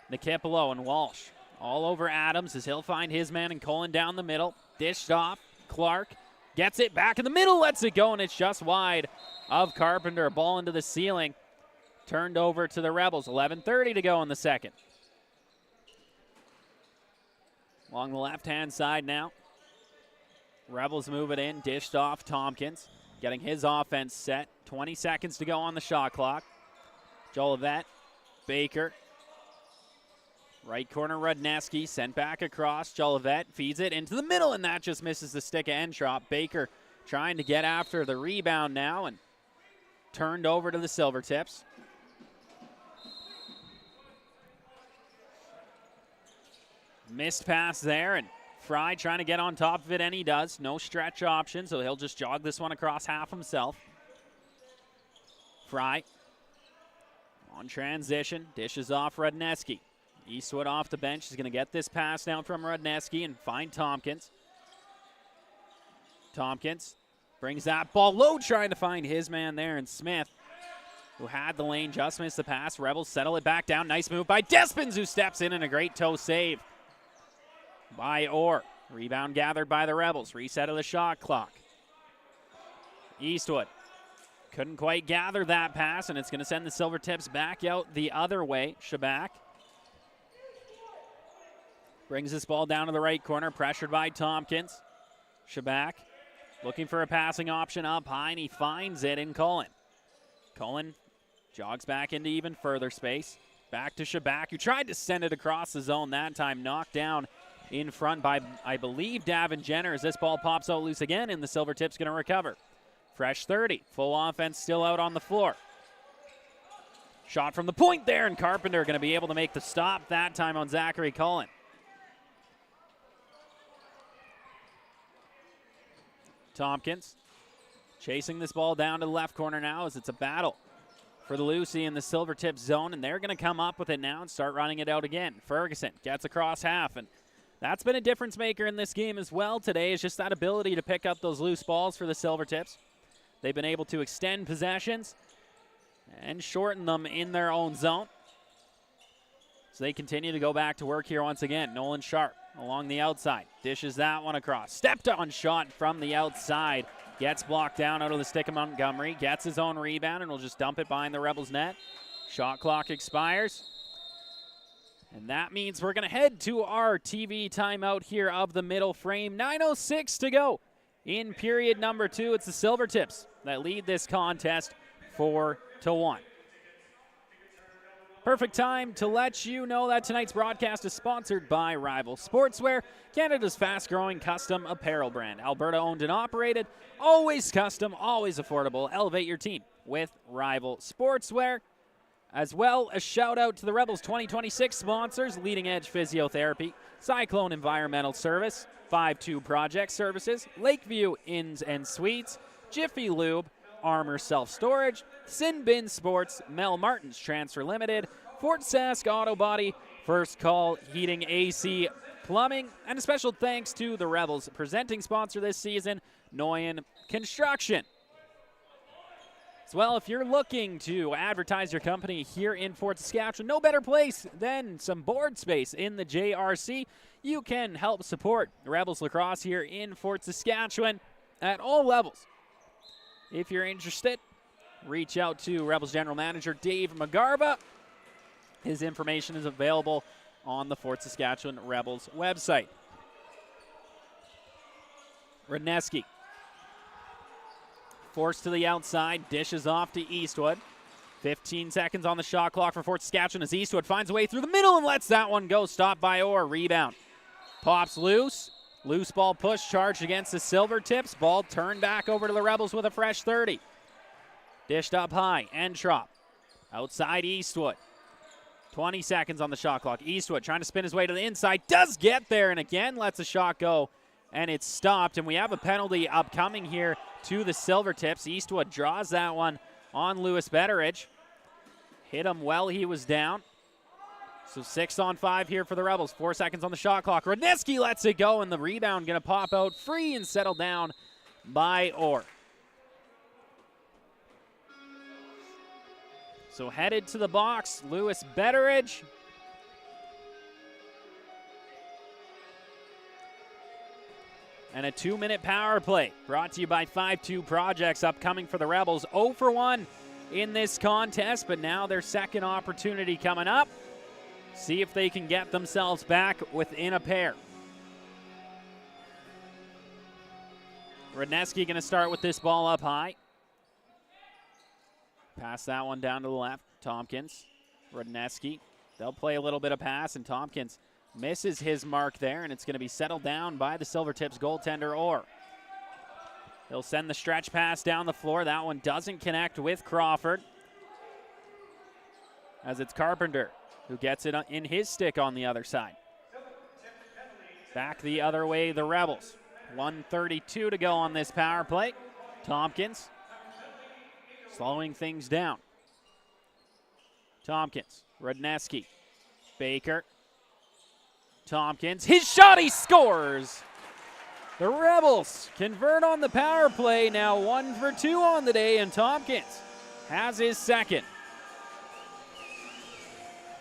Nikipolo and Walsh all over Adams as he'll find his man and Cullen down the middle. Dished off, Clark gets it back in the middle, lets it go, and it's just wide of Carpenter. Ball into the ceiling. Turned over to the Rebels. 11:30 to go in the second. Along the left-hand side now. Rebels move it in, dished off Tompkins. Getting his offense set. 20 seconds to go on the shot clock. Jolivet, Baker. Right corner, Rudneski, sent back across. Jolivet feeds it into the middle, and that just misses the stick of Entrop. Baker trying to get after the rebound now, and turned over to the Silvertips. Missed pass there, and Fry trying to get on top of it, and he does. No stretch option, so he'll just jog this one across half himself. Fry on transition, dishes off Rudneski. Eastwood off the bench is going to get this pass down from Rudneski and find Tompkins. Tompkins brings that ball low, trying to find his man there, and Smith, who had the lane, just missed the pass. Rebels settle it back down. Nice move by Despins, who steps in, and a great toe save by Orr. Rebound gathered by the Rebels. Reset of the shot clock. Eastwood couldn't quite gather that pass, and it's going to send the Silvertips back out the other way. Shabak brings this ball down to the right corner, pressured by Tompkins. Shabak looking for a passing option up high, and he finds it in Cullen. Cullen jogs back into even further space. Back to Shabak, who tried to send it across the zone that time. Knocked down in front by, I believe, Davin Jenner, as this ball pops out loose again, and the Silvertips going to recover. Fresh 30. Full offense still out on the floor. Shot from the point there, and Carpenter going to be able to make the stop that time on Zachary Cullen. Tompkins chasing this ball down to the left corner now as it's a battle for the Lucy in the Silvertips zone, and they're going to come up with it now and start running it out again. Ferguson gets across half, and that's been a difference maker in this game as well today, is just that ability to pick up those loose balls for the Silvertips. They've been able to extend possessions and shorten them in their own zone. So they continue to go back to work here once again. Nolan Sharp along the outside. Dishes that one across. Stepped on shot from the outside. Gets blocked down out of the stick of Montgomery. Gets his own rebound and will just dump it behind the Rebels net. Shot clock expires. And that means we're going to head to our TV timeout here of the middle frame. 9:06 to go in period number 2. It's the Silvertips that lead this contest 4-1. Perfect time to let you know that tonight's broadcast is sponsored by Rival Sportswear, Canada's fast-growing custom apparel brand. Alberta owned and operated, always custom, always affordable. Elevate your team with Rival Sportswear. As well, a shout-out to the Rebels 2026 sponsors, Leading Edge Physiotherapy, Cyclone Environmental Service, 5-2 Project Services, Lakeview Inns and Suites, Jiffy Lube, Armor Self-Storage, Sin Bin Sports, Mel Martins Transfer Limited, Fort Sask Auto Body, First Call Heating, AC, Plumbing, and a special thanks to the Rebels presenting sponsor this season, Noyen Construction. As well, if you're looking to advertise your company here in Fort Saskatchewan, no better place than some board space in the JRC. You can help support Rebels lacrosse here in Fort Saskatchewan at all levels. If you're interested, reach out to Rebels General Manager Dave Magarba. His information is available on the Fort Saskatchewan Rebels website. Radneski. Forced to the outside, dishes off to Eastwood. 15 seconds on the shot clock for Fort Saskatchewan as Eastwood finds a way through the middle and lets that one go. Stopped by Orr. Rebound. Pops loose. Loose ball push charged against the Silvertips. Ball turned back over to the Rebels with a fresh 30. Dished up high. Entrop. Outside Eastwood. 20 seconds on the shot clock. Eastwood trying to spin his way to the inside. Does get there and again lets a shot go. And it's stopped. And we have a penalty upcoming here to the Silvertips. Eastwood draws that one on Lewis Betteridge. Hit him while he was down. So 6-on-5 here for the Rebels. 4 seconds on the shot clock. Radneski lets it go, and the rebound going to pop out free and settle down by Orr. So headed to the box, Lewis Betteridge. And a 2-minute power play brought to you by 5-2 Projects upcoming for the Rebels. 0 for 1 in this contest, but now their second opportunity coming up. See if they can get themselves back within a pair. Radneski going to start with this ball up high. Pass that one down to the left. Tompkins, Radneski. They'll play a little bit of pass, and Tompkins misses his mark there, and it's going to be settled down by the Silvertips goaltender Orr. He'll send the stretch pass down the floor. That one doesn't connect with Crawford, as it's Carpenter who gets it in his stick on the other side. Back the other way, the Rebels. 1:32 to go on this power play. Tompkins slowing things down. Tompkins, Radneski, Baker, Tompkins, his shot, he scores! The Rebels convert on the power play, now 1 for 2 on the day, and Tompkins has his second.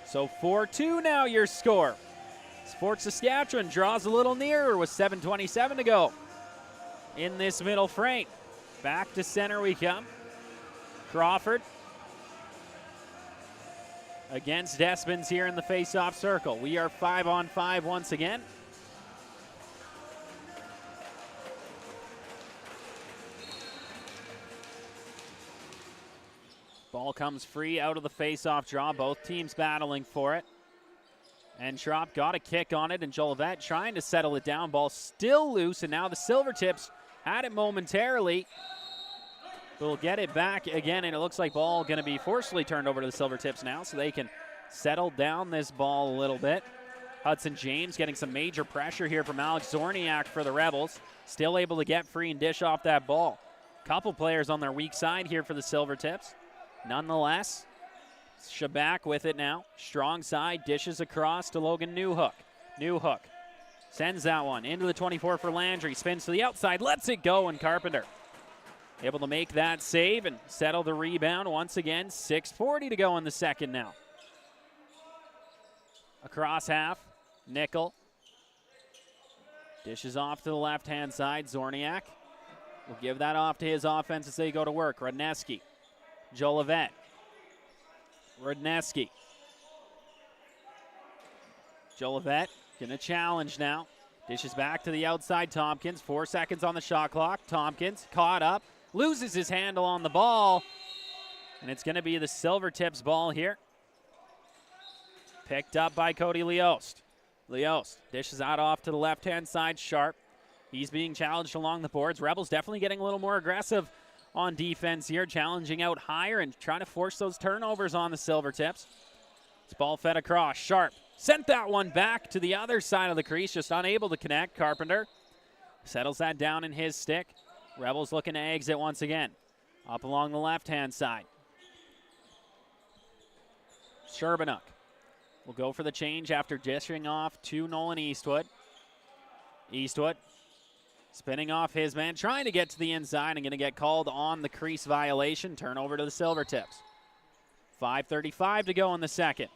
So 4-2 now your score. Fort Saskatchewan draws a little nearer with 7:27 to go in this middle frame. Back to center we come. Crawford against Despens here in the face-off circle. We are 5-on-5 once again. Ball comes free out of the face-off draw. Both teams battling for it. And Trop got a kick on it, and Jolivet trying to settle it down. Ball still loose, and now the Silvertips had it momentarily. We'll get it back again, and it looks like ball going to be forcefully turned over to the Silvertips now so they can settle down this ball a little bit. Hudson James getting some major pressure here from Alex Zorniak for the Rebels. Still able to get free and dish off that ball. Couple players on their weak side here for the Silvertips. Nonetheless, Shabak with it now. Strong side, dishes across to Logan Newhook. Newhook sends that one into the 24 for Landry. Spins to the outside, lets it go, and Carpenter able to make that save and settle the rebound once again. 6:40 to go in the second now. Across half, Nickel. Dishes off to the left-hand side. Zorniak will give that off to his offense as they go to work. Radneski, Jolivet. Radneski. Jolivet gonna challenge now. Dishes back to the outside. Tompkins, 4 seconds on the shot clock. Tompkins caught up, loses his handle on the ball, and it's gonna be the Silvertips ball here. Picked up by Cody Leost. Leost dishes out off to the left-hand side. Sharp, he's being challenged along the boards. Rebels definitely getting a little more aggressive on defense here, challenging out higher and trying to force those turnovers on the Silvertips. This ball fed across. Sharp sent that one back to the other side of the crease, just unable to connect. Carpenter settles that down in his stick. Rebels looking to exit once again. Up along the left-hand side. Sherbanook will go for the change after dishing off to Nolan Eastwood. Eastwood spinning off his man, trying to get to the inside and going to get called on the crease violation. Turnover to the Silvertips. 5:35 to go in the second.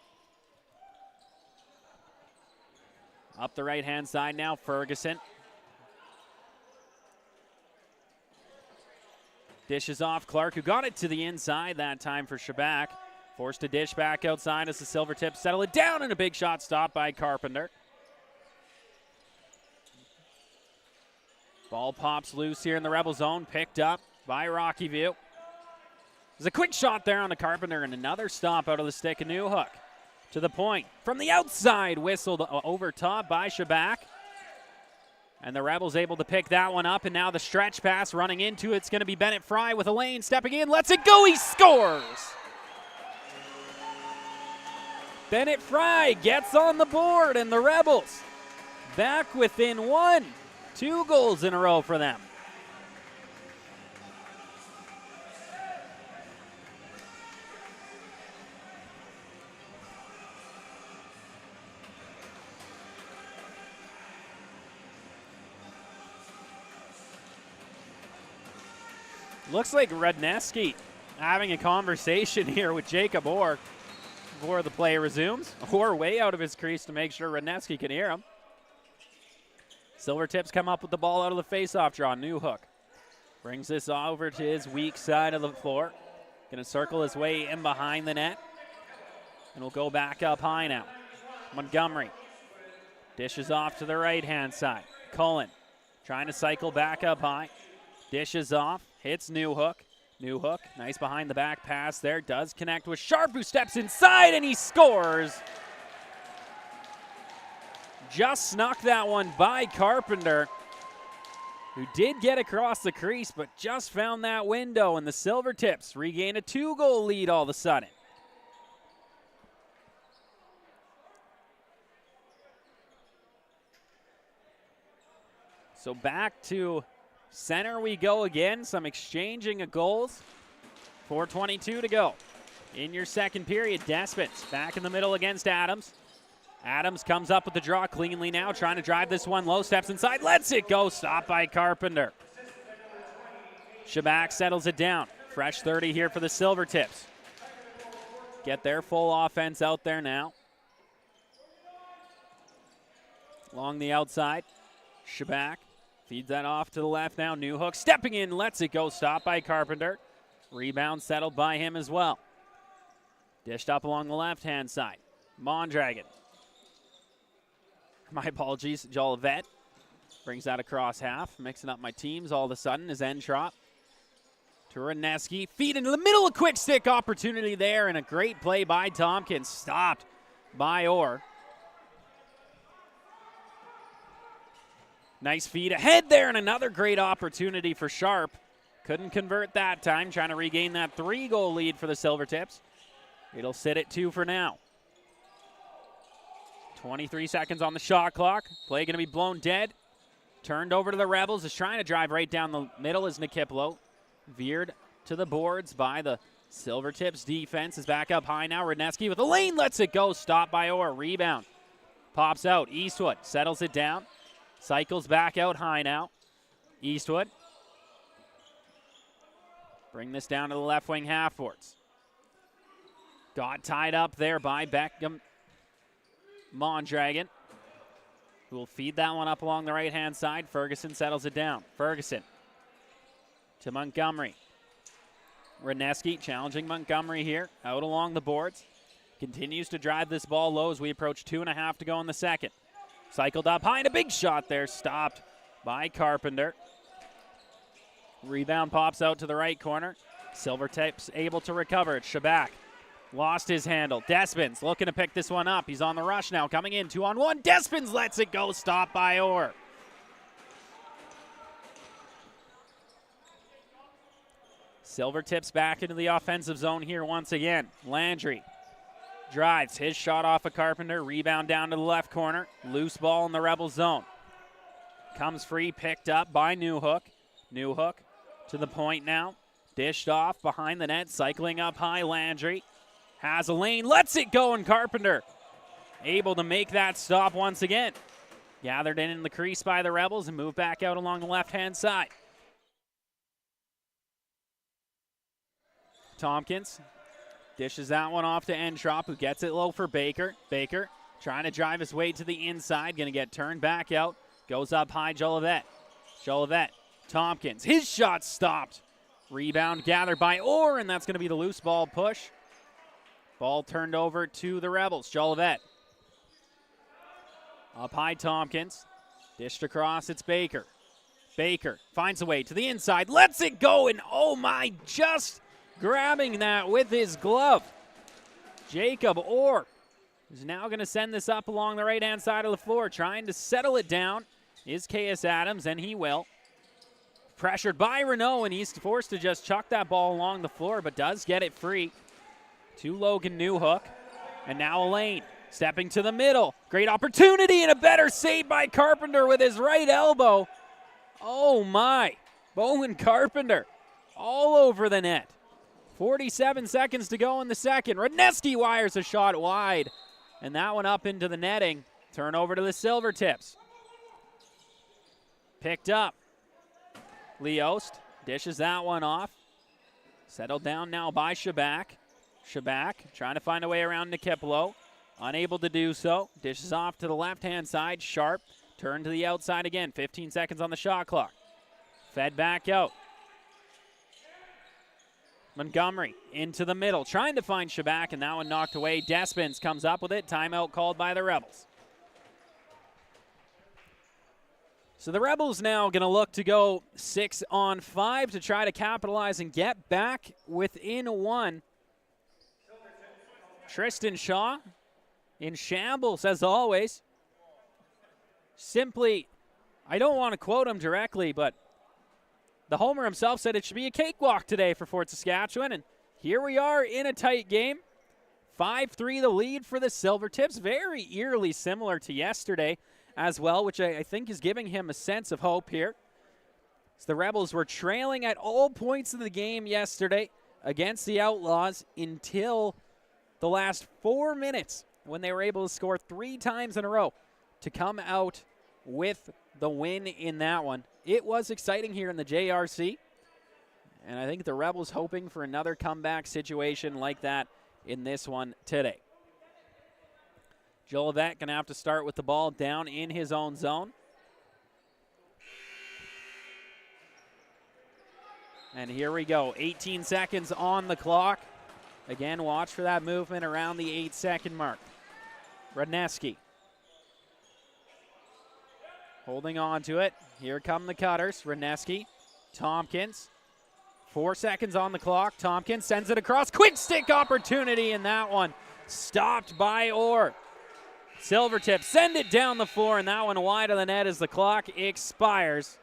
Up the right-hand side now, Ferguson. Dishes off Clark, who got it to the inside that time for Shabak. Forced to dish back outside as the Silvertips settle it down, and a big shot stopped by Carpenter. Ball pops loose here in the Rebel zone, picked up by Rockyview. There's a quick shot there on the Carpenter and another stop out of the stick of Newhook. To the point. From the outside, whistled over top by Shabak. And the Rebels able to pick that one up, and now the stretch pass running into it's going to be Bennett Fry with a lane, stepping in, lets it go, he scores! Bennett Fry gets on the board, and the Rebels back within one. 2 goals in a row for them. Looks like Rudneski having a conversation here with Jacob Orr before the play resumes. Orr way out of his crease to make sure Rudneski can hear him. Silvertips come up with the ball out of the face-off draw. Newhook brings this over to his weak side of the floor. Going to circle his way in behind the net. And we'll go back up high now. Montgomery dishes off to the right-hand side. Cullen trying to cycle back up high. Dishes off. Hits Newhook. Newhook, nice behind the back pass there. Does connect with Sharp, who steps inside and he scores. Just snuck that one by Carpenter, who did get across the crease, but just found that window, and the Silvertips regain a 2-goal lead all of a sudden. So back to center we go again, some exchanging of goals. 4:22 to go. In your second period, Despins back in the middle against Adams. Adams comes up with the draw cleanly now, trying to drive this one low, steps inside, lets it go, stopped by Carpenter. Shabak settles it down. Fresh 30 here for the Silvertips. Get their full offense out there now. Along the outside, Shabak feeds that off to the left now. Newhook stepping in, lets it go, stopped by Carpenter. Rebound settled by him as well. Dished up along the left-hand side. Mondragon. My apologies, Jolivet brings that across half. Mixing up my teams all of a sudden is Entrop. To Reneski. Feed into the middle, a quick stick opportunity there, and a great play by Tompkins. Stopped by Orr. Nice feed ahead there, and another great opportunity for Sharp. Couldn't convert that time, trying to regain that 3-goal lead for the Silvertips. It'll sit at 2 for now. 23 seconds on the shot clock. Play going to be blown dead. Turned over to the Rebels. Is trying to drive right down the middle as Nikiplo. Veered to the boards by the Silvertips defense. Is back up high now. Reneski with a lane. Lets it go. Stopped by Orr. Rebound. Pops out. Eastwood settles it down. Cycles back out high now. Eastwood. Bring this down to the left wing half-boards. Got tied up there by Beckham Mondragon, who will feed that one up along the right-hand side. Ferguson settles it down. Ferguson to Montgomery. Reneski challenging Montgomery here, out along the boards. Continues to drive this ball low as we approach 2.5 to go in the second. Cycled up high and a big shot there, stopped by Carpenter. Rebound pops out to the right corner. Silvertips able to recover it. Shabak lost his handle. Despins looking to pick this one up. He's on the rush now, coming in 2-on-1. Despins lets it go, stopped by Orr. Silvertips back into the offensive zone here once again. Landry drives his shot off of Carpenter. Rebound down to the left corner. Loose ball in the Rebel zone. Comes free, picked up by Newhook. Newhook to the point now. Dished off behind the net. Cycling up high, Landry. Has a lane, lets it go, and Carpenter able to make that stop once again. Gathered in the crease by the Rebels and moved back out along the left-hand side. Tompkins dishes that one off to Entrop, who gets it low for Baker. Baker trying to drive his way to the inside, going to get turned back out. Goes up high, Jolivet. Jolivet, Tompkins, his shot stopped. Rebound gathered by Orr, and that's going to be the loose ball push. Ball turned over to the Rebels. Jolivet. Up high, Tompkins. Dished across, it's Baker. Baker finds a way to the inside, lets it go, and oh my, just grabbing that with his glove. Jacob Orr is now going to send this up along the right-hand side of the floor, trying to settle it down is Caius Adams, and he will. Pressured by Renault, and he's forced to just chuck that ball along the floor, but does get it free to Logan Newhook. And now Elaine stepping to the middle. Great opportunity and a better save by Carpenter with his right elbow. Oh my, Bowen Carpenter all over the net. 47 seconds to go in the second. Radneski wires a shot wide, and that one up into the netting. Turnover to the Silvertips. Picked up. Leost dishes that one off. Settled down now by Shabak. Shabak trying to find a way around Nikiplo. Unable to do so. Dishes off to the left-hand side. Sharp. Turn to the outside again. 15 seconds on the shot clock. Fed back out. Montgomery into the middle. Trying to find Shabak, and that one knocked away. Despins comes up with it. Timeout called by the Rebels. So the Rebels now going to look to go 6-on-5 to try to capitalize and get back within one. Tristan Shaw in shambles as always. Simply, I don't want to quote him directly, but the homer himself said it should be a cakewalk today for Fort Saskatchewan, and here we are in a tight game. 5-3 the lead for the Silvertips, very eerily similar to yesterday as well, which I think is giving him a sense of hope here. So the Rebels were trailing at all points of the game yesterday against the Outlaws until the last 4 minutes when they were able to score 3 times in a row to come out with the win in that one. It was exciting here in the JRC, and I think the Rebels hoping for another comeback situation like that in this one today. Jolivet going to have to start with the ball down in his own zone. And here we go, 18 seconds on the clock. Again, watch for that movement around the 8-second mark. Radneski holding on to it. Here come the Cutters. Radneski, Tompkins. 4 seconds on the clock. Tompkins sends it across. Quick stick opportunity in that one. Stopped by Orr. Silvertips send it down the floor, and that one wide of the net as the clock expires.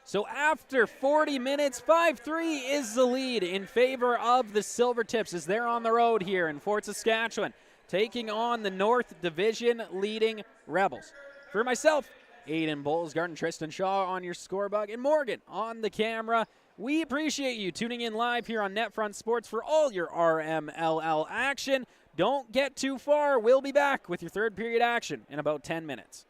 So after 40 minutes, 5-3 is the lead in favor of the Silvertips as they're on the road here in Fort Saskatchewan, taking on the North Division leading Rebels. For myself, Aiden Bolsgard, Tristan Shaw on your scorebug, and Morgan on the camera. We appreciate you tuning in live here on NetFront Sports for all your RMLL action. Don't get too far. We'll be back with your third period action in about 10 minutes.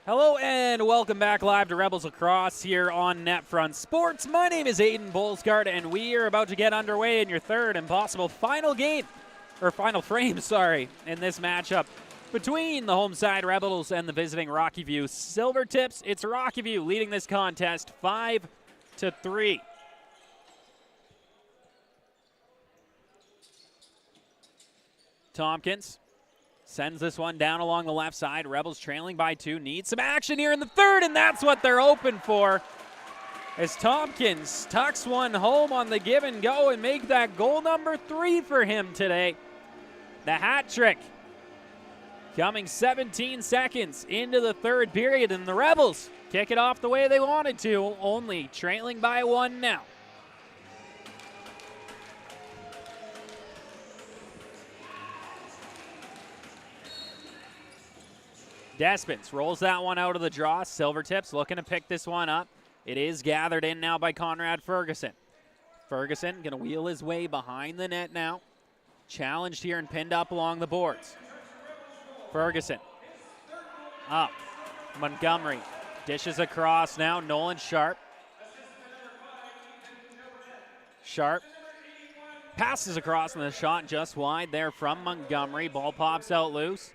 Hello and welcome back live to Rebels Lacrosse here on NetFront Sports. My name is Aiden Bolsgard, and we are about to get underway in your third and possible final frame, in this matchup between the home side Rebels and the visiting Rockyview Silvertips. It's Rockyview leading this contest 5-3. Tompkins sends this one down along the left side. Rebels trailing by 2. Need some action here in the third, and that's what they're open for. As Tompkins tucks one home on the give and go and make that goal number 3 for him today. The hat trick coming 17 seconds into the third period, and the Rebels kick it off the way they wanted to, only trailing by 1 now. Despens rolls that one out of the draw. Silvertips looking to pick this one up. It is gathered in now by Conrad Ferguson. Ferguson going to wheel his way behind the net now. Challenged here and pinned up along the boards. Ferguson up. Montgomery dishes across now. Nolan Sharp. Sharp passes across, and the shot just wide there from Montgomery. Ball pops out loose.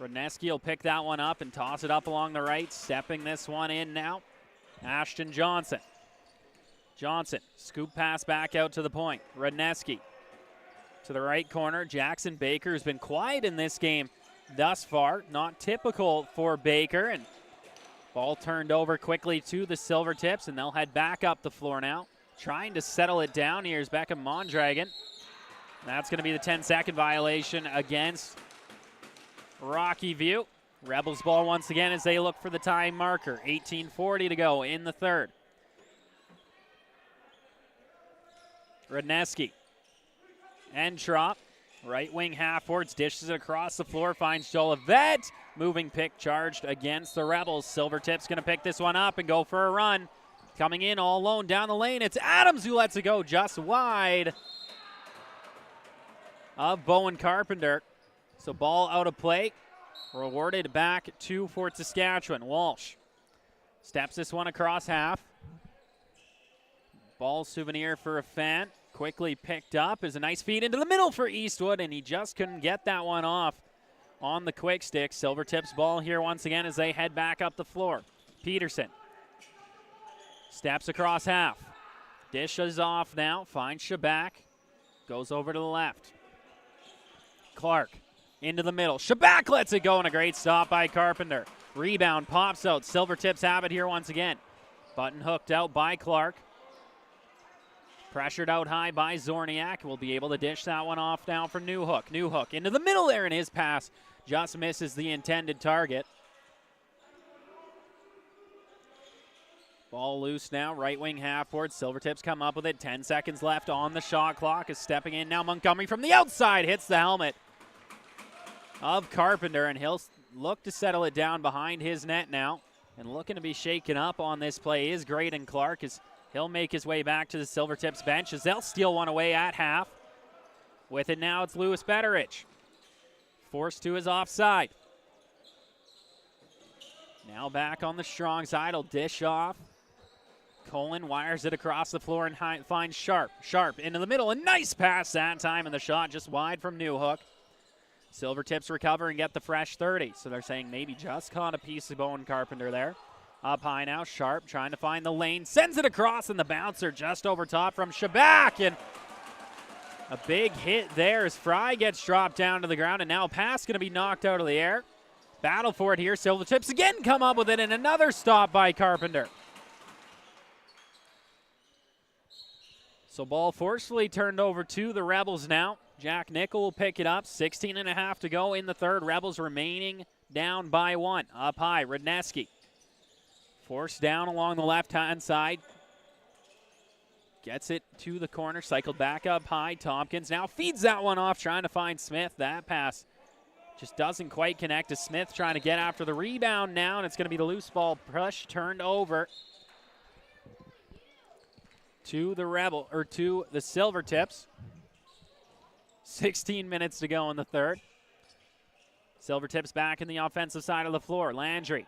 Rodneski will pick that one up and toss it up along the right. Stepping this one in now, Ashton Johnson. Johnson, scoop pass back out to the point. Rodneski to the right corner. Jackson Baker has been quiet in this game thus far. Not typical for Baker. And ball turned over quickly to the Silvertips, and they'll head back up the floor now. Trying to settle it down. Here's Beckham Mondragon. That's going to be the 10-second violation against Rockyview. Rebels ball once again as they look for the time marker. 18:40 to go in the third. Rodneski. Entrop. Right wing halfwards. Dishes it across the floor. Finds Jolivet. Moving pick charged against the Rebels. Silvertips going to pick this one up and go for a run. Coming in all alone down the lane. It's Adams who lets it go just wide of Bowen Carpenter. So ball out of play, rewarded back to Fort Saskatchewan. Walsh steps this one across half. Ball souvenir for a fan. Quickly picked up is a nice feed into the middle for Eastwood, and he just couldn't get that one off on the quick stick. Silvertips ball here once again as they head back up the floor. Peterson steps across half. Dishes off now, finds Shabak. Goes over to the left. Clark into the middle. Shabak lets it go, and a great stop by Carpenter. Rebound pops out. Silvertips have it here once again. Button hooked out by Clark. Pressured out high by Zorniak. Will be able to dish that one off now for Newhook. Newhook into the middle there, and his pass just misses the intended target. Ball loose now, right wing halfward. Silvertips come up with it. 10 seconds left on the shot clock. Is stepping in now. Montgomery from the outside hits the helmet of Carpenter, and he'll look to settle it down behind his net now. And looking to be shaken up on this play is Graydon Clark, as he'll make his way back to the Silvertips bench as they'll steal one away at half. With it now, it's Lewis Betteridge. Forced to his offside. Now back on the strong side, he'll dish off. Colin wires it across the floor and finds Sharp. Sharp into the middle, a nice pass that time, and the shot just wide from Newhook. Silvertips recover and get the fresh 30. So they're saying maybe just caught a piece of Bowen Carpenter there. Up high now, Sharp trying to find the lane. Sends it across, and the bouncer just over top from Shabak. And a big hit there as Fry gets dropped down to the ground, and now a pass going to be knocked out of the air. Battle for it here. Silvertips again come up with it, and another stop by Carpenter. So ball forcefully turned over to the Rebels now. Jack Nickel will pick it up. 16.5 to go in the third. Rebels remaining down by 1. Up high, Rodneski. Forced down along the left-hand side. Gets it to the corner, cycled back up high. Tompkins now feeds that one off, trying to find Smith. That pass just doesn't quite connect to Smith, trying to get after the rebound now, and it's going to be the loose ball push turned over to the Silvertips. 16 minutes to go in the third. Silvertips back in the offensive side of the floor. Landry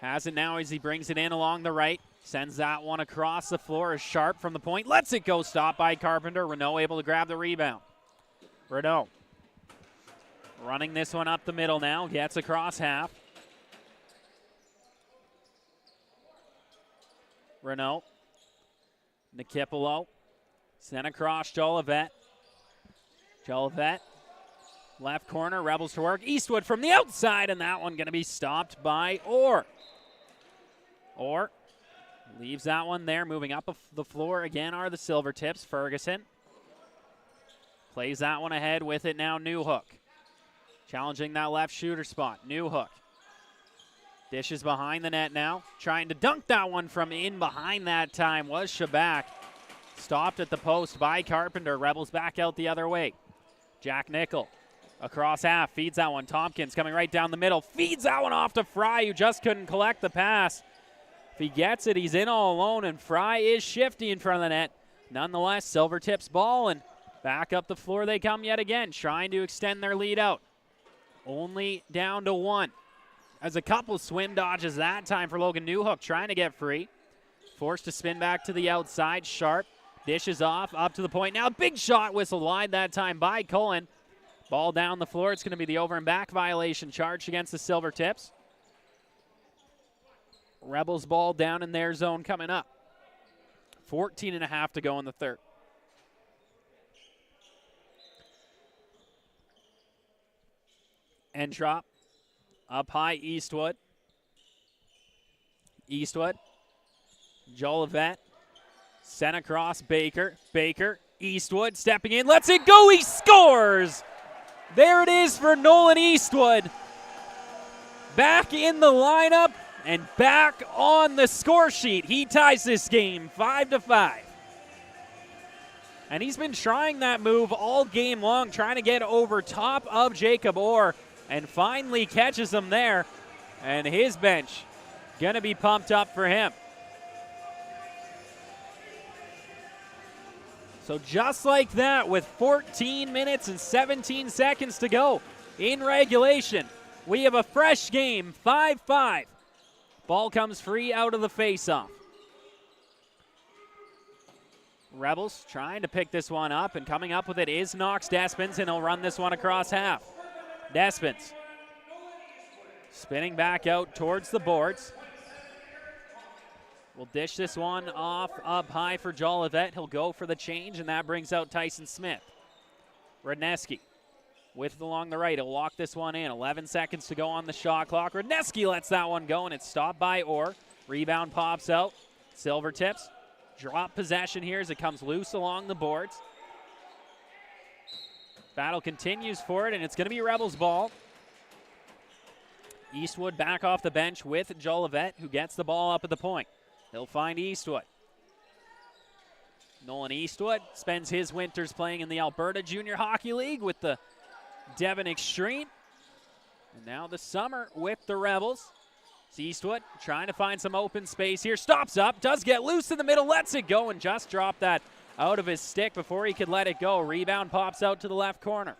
has it now as he brings it in along the right. Sends that one across the floor. Is Sharp from the point. Lets it go. Stopped by Carpenter. Renault able to grab the rebound. Renault running this one up the middle now. Gets across half. Renault. Nikipolo. Sent across Jolivet. Jolivet. Left corner, Rebels to work. Eastwood from the outside, and that one going to be stopped by Orr. Orr leaves that one there. Moving up the floor again are the Silvertips. Ferguson plays that one ahead with it now. Newhook challenging that left shooter spot. Newhook dishes behind the net now. Trying to dunk that one from in behind that time was Shabak. Stopped at the post by Carpenter. Rebels back out the other way. Jack Nickel across half, feeds that one. Tompkins coming right down the middle. Feeds that one off to Fry, who just couldn't collect the pass. If he gets it, he's in all alone, and Fry is shifty in front of the net. Nonetheless, Silvertips ball, and back up the floor they come yet again, trying to extend their lead out. Only down to one. As a couple swim dodges that time for Logan Newhook, trying to get free. Forced to spin back to the outside. Sharp dishes off, up to the point. Now big shot whistle wide that time by Cullen. Ball down the floor. It's going to be the over and back violation charged against the Silvertips. Rebels ball down in their zone coming up. 14.5 to go in the third. Entrop up high, Eastwood. Eastwood. Jolivet. Sent across Baker. Baker. Eastwood stepping in. Lets it go. He scores. There it is for Nolan Eastwood. Back in the lineup and back on the score sheet. He ties this game 5-5. And he's been trying that move all game long, trying to get over top of Jacob Orr, and finally catches him there. And his bench going to be pumped up for him. So just like that, with 14 minutes and 17 seconds to go in regulation, we have a fresh game, 5-5. Ball comes free out of the faceoff. Rebels trying to pick this one up, and coming up with it is Knox Despins, and he'll run this one across half. Despins spinning back out towards the boards. We'll dish this one off up high for Jolivet. He'll go for the change, and that brings out Tyson Smith. Radneski with it along the right. He'll walk this one in. 11 seconds to go on the shot clock. Radneski lets that one go, and it's stopped by Orr. Rebound pops out. Silvertips drop possession here as it comes loose along the boards. Battle continues for it, and it's going to be Rebels ball. Eastwood back off the bench with Jolivet, who gets the ball up at the point. He'll find Eastwood. Nolan Eastwood spends his winters playing in the Alberta Junior Hockey League with the Devon Extreme. And now the summer with the Rebels. It's Eastwood trying to find some open space here. Stops up, does get loose in the middle, lets it go, and just dropped that out of his stick before he could let it go. Rebound pops out to the left corner.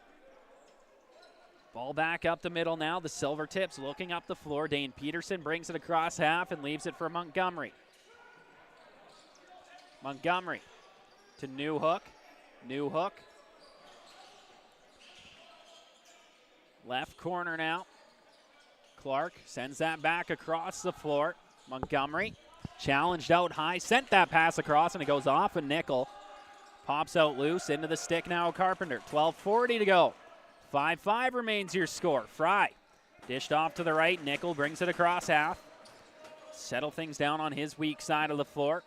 Ball back up the middle now. The Silvertips looking up the floor. Dane Peterson brings it across half and leaves it for Montgomery. Montgomery to Newhook. Newhook. Left corner now. Clark sends that back across the floor. Montgomery challenged out high. Sent that pass across, and it goes off a nickel. Pops out loose into the stick now. Carpenter. 12:40 to go. 5-5 remains your score. Fry dished off to the right. Nickel brings it across half. Settle things down on his weak side of the floor.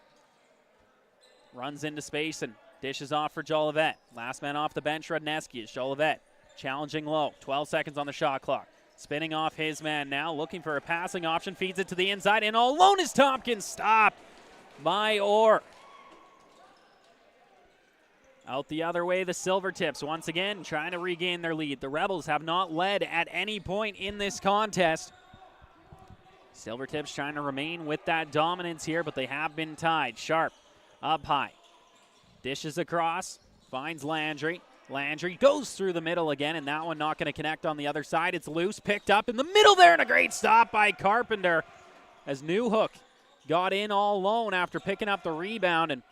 Runs into space and dishes off for Jolivet. Last man off the bench, Radneski, is Jolivet. Challenging low. 12 seconds on the shot clock. Spinning off his man now, looking for a passing option. Feeds it to the inside, and all alone is Tompkins. Stopped by Orr. Out the other way, the Silvertips once again trying to regain their lead. The Rebels have not led at any point in this contest. Silvertips trying to remain with that dominance here, but they have been tied. Sharp up high. Dishes across. Finds Landry. Landry goes through the middle again, and that one not going to connect on the other side. It's loose, picked up in the middle there, and a great stop by Carpenter as Newhook got in all alone after picking up the rebound, and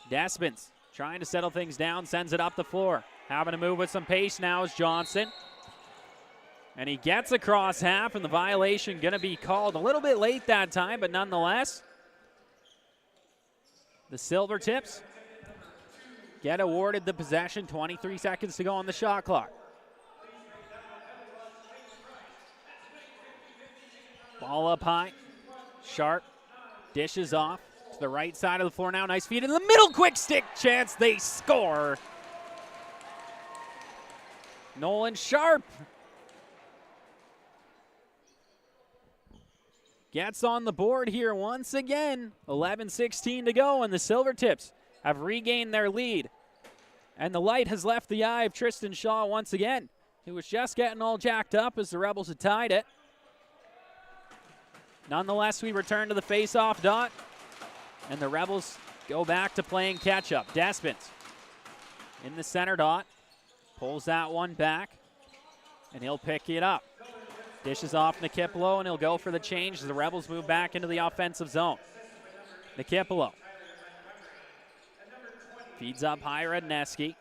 Despins trying to settle things down, sends it up the floor. Having to move with some pace now is Johnson. And he gets across half, and the violation going to be called a little bit late that time, but nonetheless, the Silvertips get awarded the possession. 23 seconds to go on the shot clock. Ball up high. Sharp dishes off to the right side of the floor now. Nice feed in the middle. Quick stick chance. They score. Nolan Sharp gets on the board here once again. 11:16 to go, and the Silvertips have regained their lead. And the light has left the eye of Tristan Shaw once again. He was just getting all jacked up as the Rebels had tied it. Nonetheless, we return to the face-off dot, and the Rebels go back to playing catch-up. Despins in the center dot, pulls that one back, and he'll pick it up. Dishes off Nikipolo, and he'll go for the change as the Rebels move back into the offensive zone. Nikipolo feeds up high, Radneski.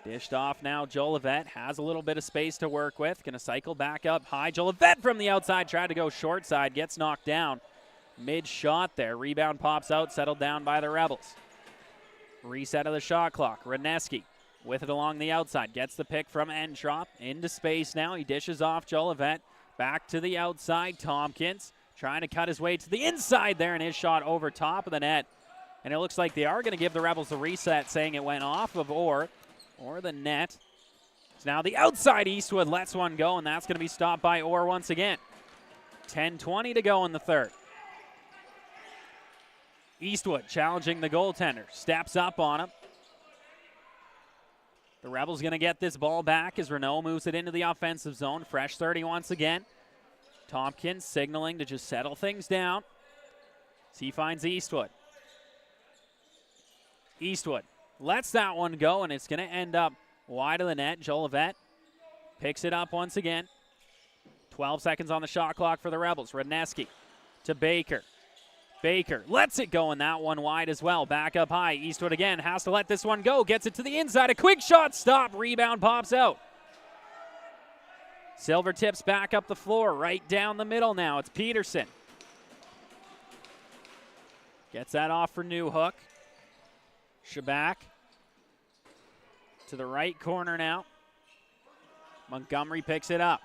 Dished off now, Jolivet has a little bit of space to work with. Going to cycle back up high. Jolivet from the outside, tried to go short side, gets knocked down. Mid-shot there. Rebound pops out, settled down by the Rebels. Reset of the shot clock. Radneski with it along the outside. Gets the pick from Entrop. Into space now. He dishes off Jolivet. Back to the outside. Tompkins trying to cut his way to the inside there, and his shot over top of the net. And it looks like they are going to give the Rebels a reset, saying it went off of or the net. So now the outside Eastwood lets one go, and that's going to be stopped by Orr once again. 10:20 to go in the third. Eastwood challenging the goaltender. Steps up on him. The Rebels going to get this ball back as Renault moves it into the offensive zone. Fresh 30 once again. Tompkins signaling to just settle things down as he finds Eastwood. Eastwood lets that one go, and it's going to end up wide of the net. Jolivet picks it up once again. 12 seconds on the shot clock for the Rebels. Radneski to Baker. Baker lets it go, and that one wide as well. Back up high. Eastwood again has to let this one go. Gets it to the inside. A quick shot stop. Rebound pops out. Silvertips back up the floor. Right down the middle now. It's Peterson. Gets that off for Newhook. Shabak to the right corner now. Montgomery picks it up.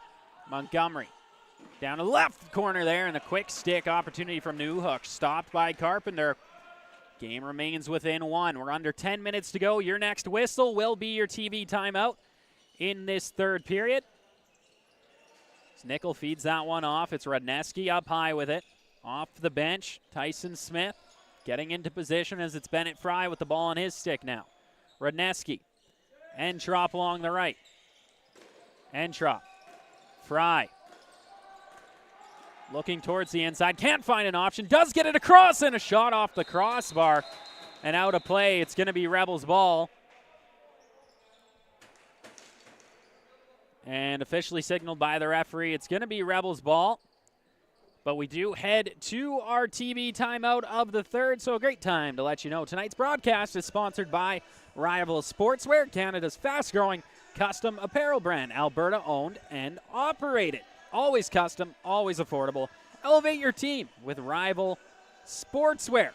Montgomery down to the left corner there, and a quick stick opportunity from Newhook. Stopped by Carpenter. Game remains within one. We're under 10 minutes to go. Your next whistle will be your TV timeout in this third period. Nickel feeds that one off. It's Radneski up high with it. Off the bench, Tyson Smith getting into position as it's Bennett Fry with the ball on his stick now. Radneski. Entrop along the right. Entrop. Fry. Looking towards the inside. Can't find an option. Does get it across, and a shot off the crossbar. And out of play. It's going to be Rebels ball. And officially signaled by the referee. It's going to be Rebels ball. But we do head to our TV timeout of the third, so a great time to let you know tonight's broadcast is sponsored by Rival Sportswear, Canada's fast-growing custom apparel brand, Alberta owned and operated. Always custom, always affordable. Elevate your team with Rival Sportswear.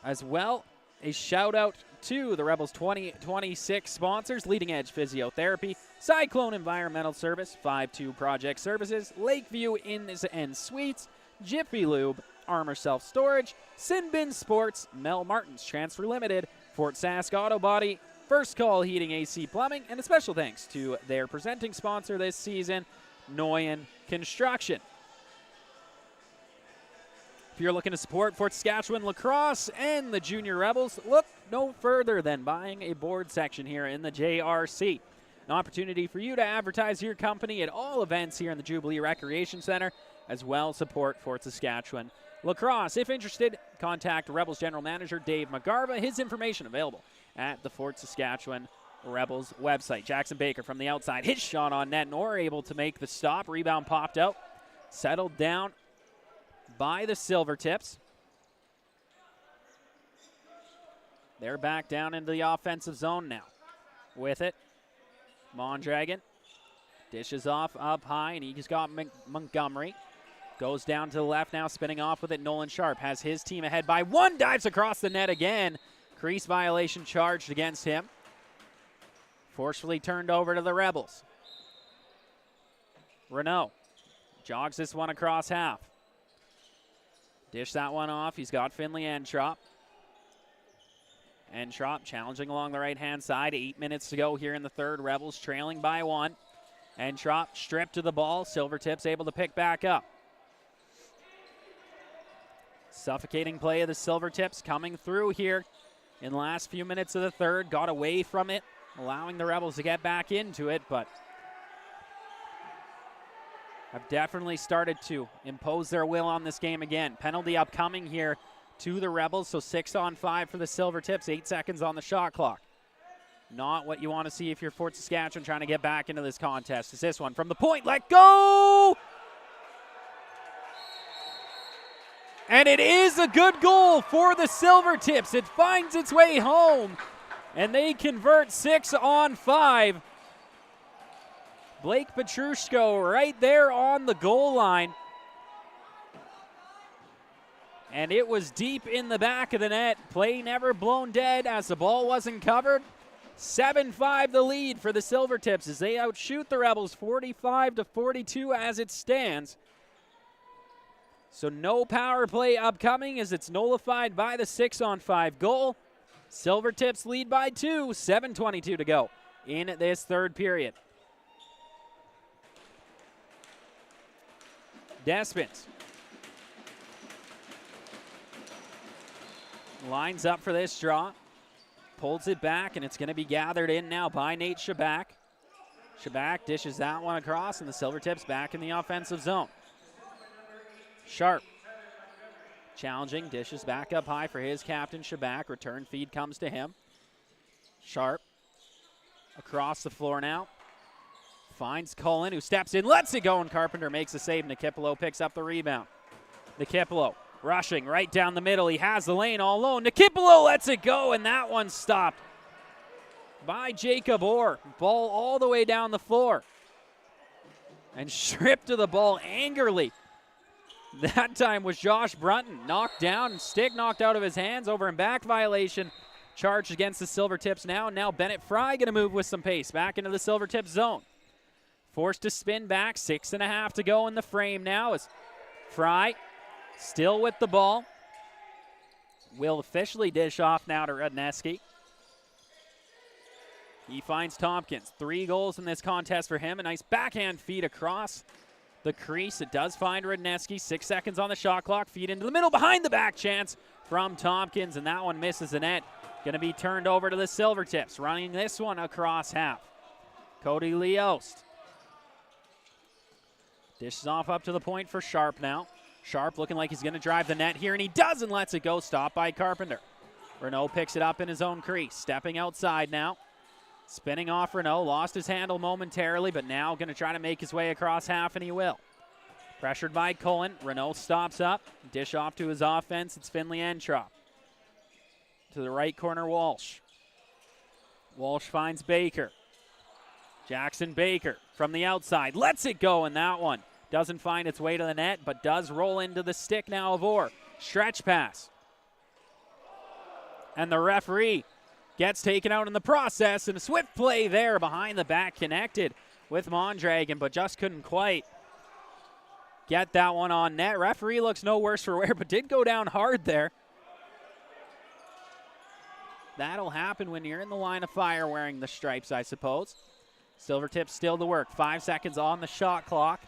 As well, a shout-out to the Rebels 2026 sponsors, Leading Edge Physiotherapy, Cyclone Environmental Service, 5-2 Project Services, Lakeview Inns and Suites, Jiffy Lube, Armor Self-Storage, Sinbin Sports, Mel Martins Transfer Limited, Fort Sask Auto Body, First Call Heating, AC Plumbing, and a special thanks to their presenting sponsor this season, Noyen Construction. If you're looking to support Fort Saskatchewan lacrosse and the Junior Rebels, look no further than buying a board section here in the JRC. An opportunity for you to advertise your company at all events here in the Jubilee Recreation Center, as well support Fort Saskatchewan lacrosse. If interested, contact Rebels General Manager Dave McGarva. His information available at the Fort Saskatchewan Rebels website. Jackson Baker from the outside. His shot on net. Nor able to make the stop. Rebound popped out. Settled down by the Silvertips. They're back down into the offensive zone now. With it, Mondragon dishes off up high, and he's got Montgomery. Goes down to the left now, spinning off with it. Nolan Sharp has his team ahead by one. Dives across the net again. Crease violation charged against him. Forcefully turned over to the Rebels. Renault jogs this one across half. Dish that one off. He's got Finley Entrop. Entrop challenging along the right-hand side. 8 minutes to go here in the third. Rebels trailing by one. Entrop stripped to the ball. Silvertips able to pick back up. Suffocating play of the Silvertips coming through here in the last few minutes of the third. Got away from it, allowing the Rebels to get back into it, but have definitely started to impose their will on this game again. Penalty upcoming here to the Rebels, so 6-on-5 for the Silvertips. 8 seconds on the shot clock. Not what you want to see if you're Fort Saskatchewan trying to get back into this contest. It's this one from the point. Let go! And it is a good goal for the Silvertips. It finds its way home, and they convert 6-on-5. Blake Petrushko right there on the goal line. And it was deep in the back of the net. Play never blown dead as the ball wasn't covered. 7-5 the lead for the Silvertips as they outshoot the Rebels 45-42 as it stands. So no power play upcoming as it's nullified by the 6-on-5 goal. Silvertips lead by 2, 7:22 to go in this third period. Despins lines up for this draw. Pulls it back, and it's going to be gathered in now by Nate Shabak. Shabak dishes that one across, and the Silvertips back in the offensive zone. Sharp challenging, dishes back up high for his captain, Shabak. Return feed comes to him. Sharp across the floor now. Finds Cullen, who steps in, lets it go, and Carpenter makes a save. Nikipolo picks up the rebound. Nikipolo rushing right down the middle. He has the lane all alone. Nikipolo lets it go, and that one stopped by Jacob Orr. Ball all the way down the floor. And stripped to the ball angrily. That time was Josh Brunton. Knocked down, and stick knocked out of his hands. Over and back violation charged against the Silvertips now. Now Bennett Fry going to move with some pace back into the Silvertips zone. Forced to spin back. 6.5 to go in the frame now as Fry still with the ball. Will officially dish off now to Rudneski. He finds Tompkins. 3 goals in this contest for him. A nice backhand feed across the crease. It does find Rudneski. 6 seconds on the shot clock. Feed into the middle. Behind the back chance from Tompkins, and that one misses the net. Going to be turned over to the Silvertips. Running this one across half. Cody Leost dishes off up to the point for Sharp now. Sharp looking like he's going to drive the net here, and he does, and lets it go. Stopped by Carpenter. Renault picks it up in his own crease. Stepping outside now. Spinning off Renault. Lost his handle momentarily, but now going to try to make his way across half, and he will. Pressured by Cullen. Renault stops up. Dish off to his offense. It's Finley Entrop. To the right corner, Walsh. Walsh finds Baker. Jackson Baker from the outside. Lets it go, and that one doesn't find its way to the net, but does roll into the stick now of Orr. Stretch pass. And the referee gets taken out in the process, and a swift play there behind the back connected with Mondragon, but just couldn't quite get that one on net. Referee looks no worse for wear, but did go down hard there. That'll happen when you're in the line of fire wearing the stripes, I suppose. Silvertips still to work. 5 seconds on the shot clock.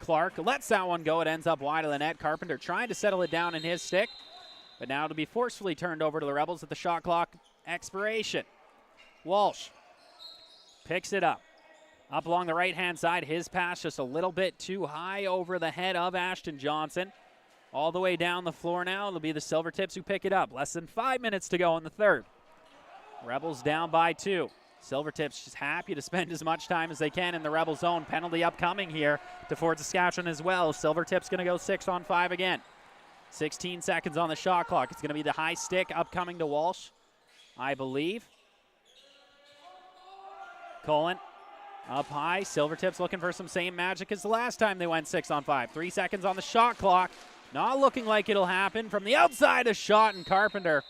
Clark lets that one go. It ends up wide of the net. Carpenter trying to settle it down in his stick, but now to be forcefully turned over to the Rebels at the shot clock expiration. Walsh picks it up. Up along the right-hand side. His pass just a little bit too high over the head of Ashton Johnson. All the way down the floor now. It'll be the Silvertips who pick it up. Less than 5 minutes to go in the third. Rebels down by 2. Silvertips just happy to spend as much time as they can in the Rebel zone. Penalty upcoming here to Fort Saskatchewan as well. Silvertips going to go 6-on-5 again. 16 seconds on the shot clock. It's going to be the high stick upcoming to Walsh, I believe. Cullen up high. Silvertips looking for some same magic as the last time they went 6-on-5. 3 seconds on the shot clock. Not looking like it'll happen. From the outside, a shot, and Carpenter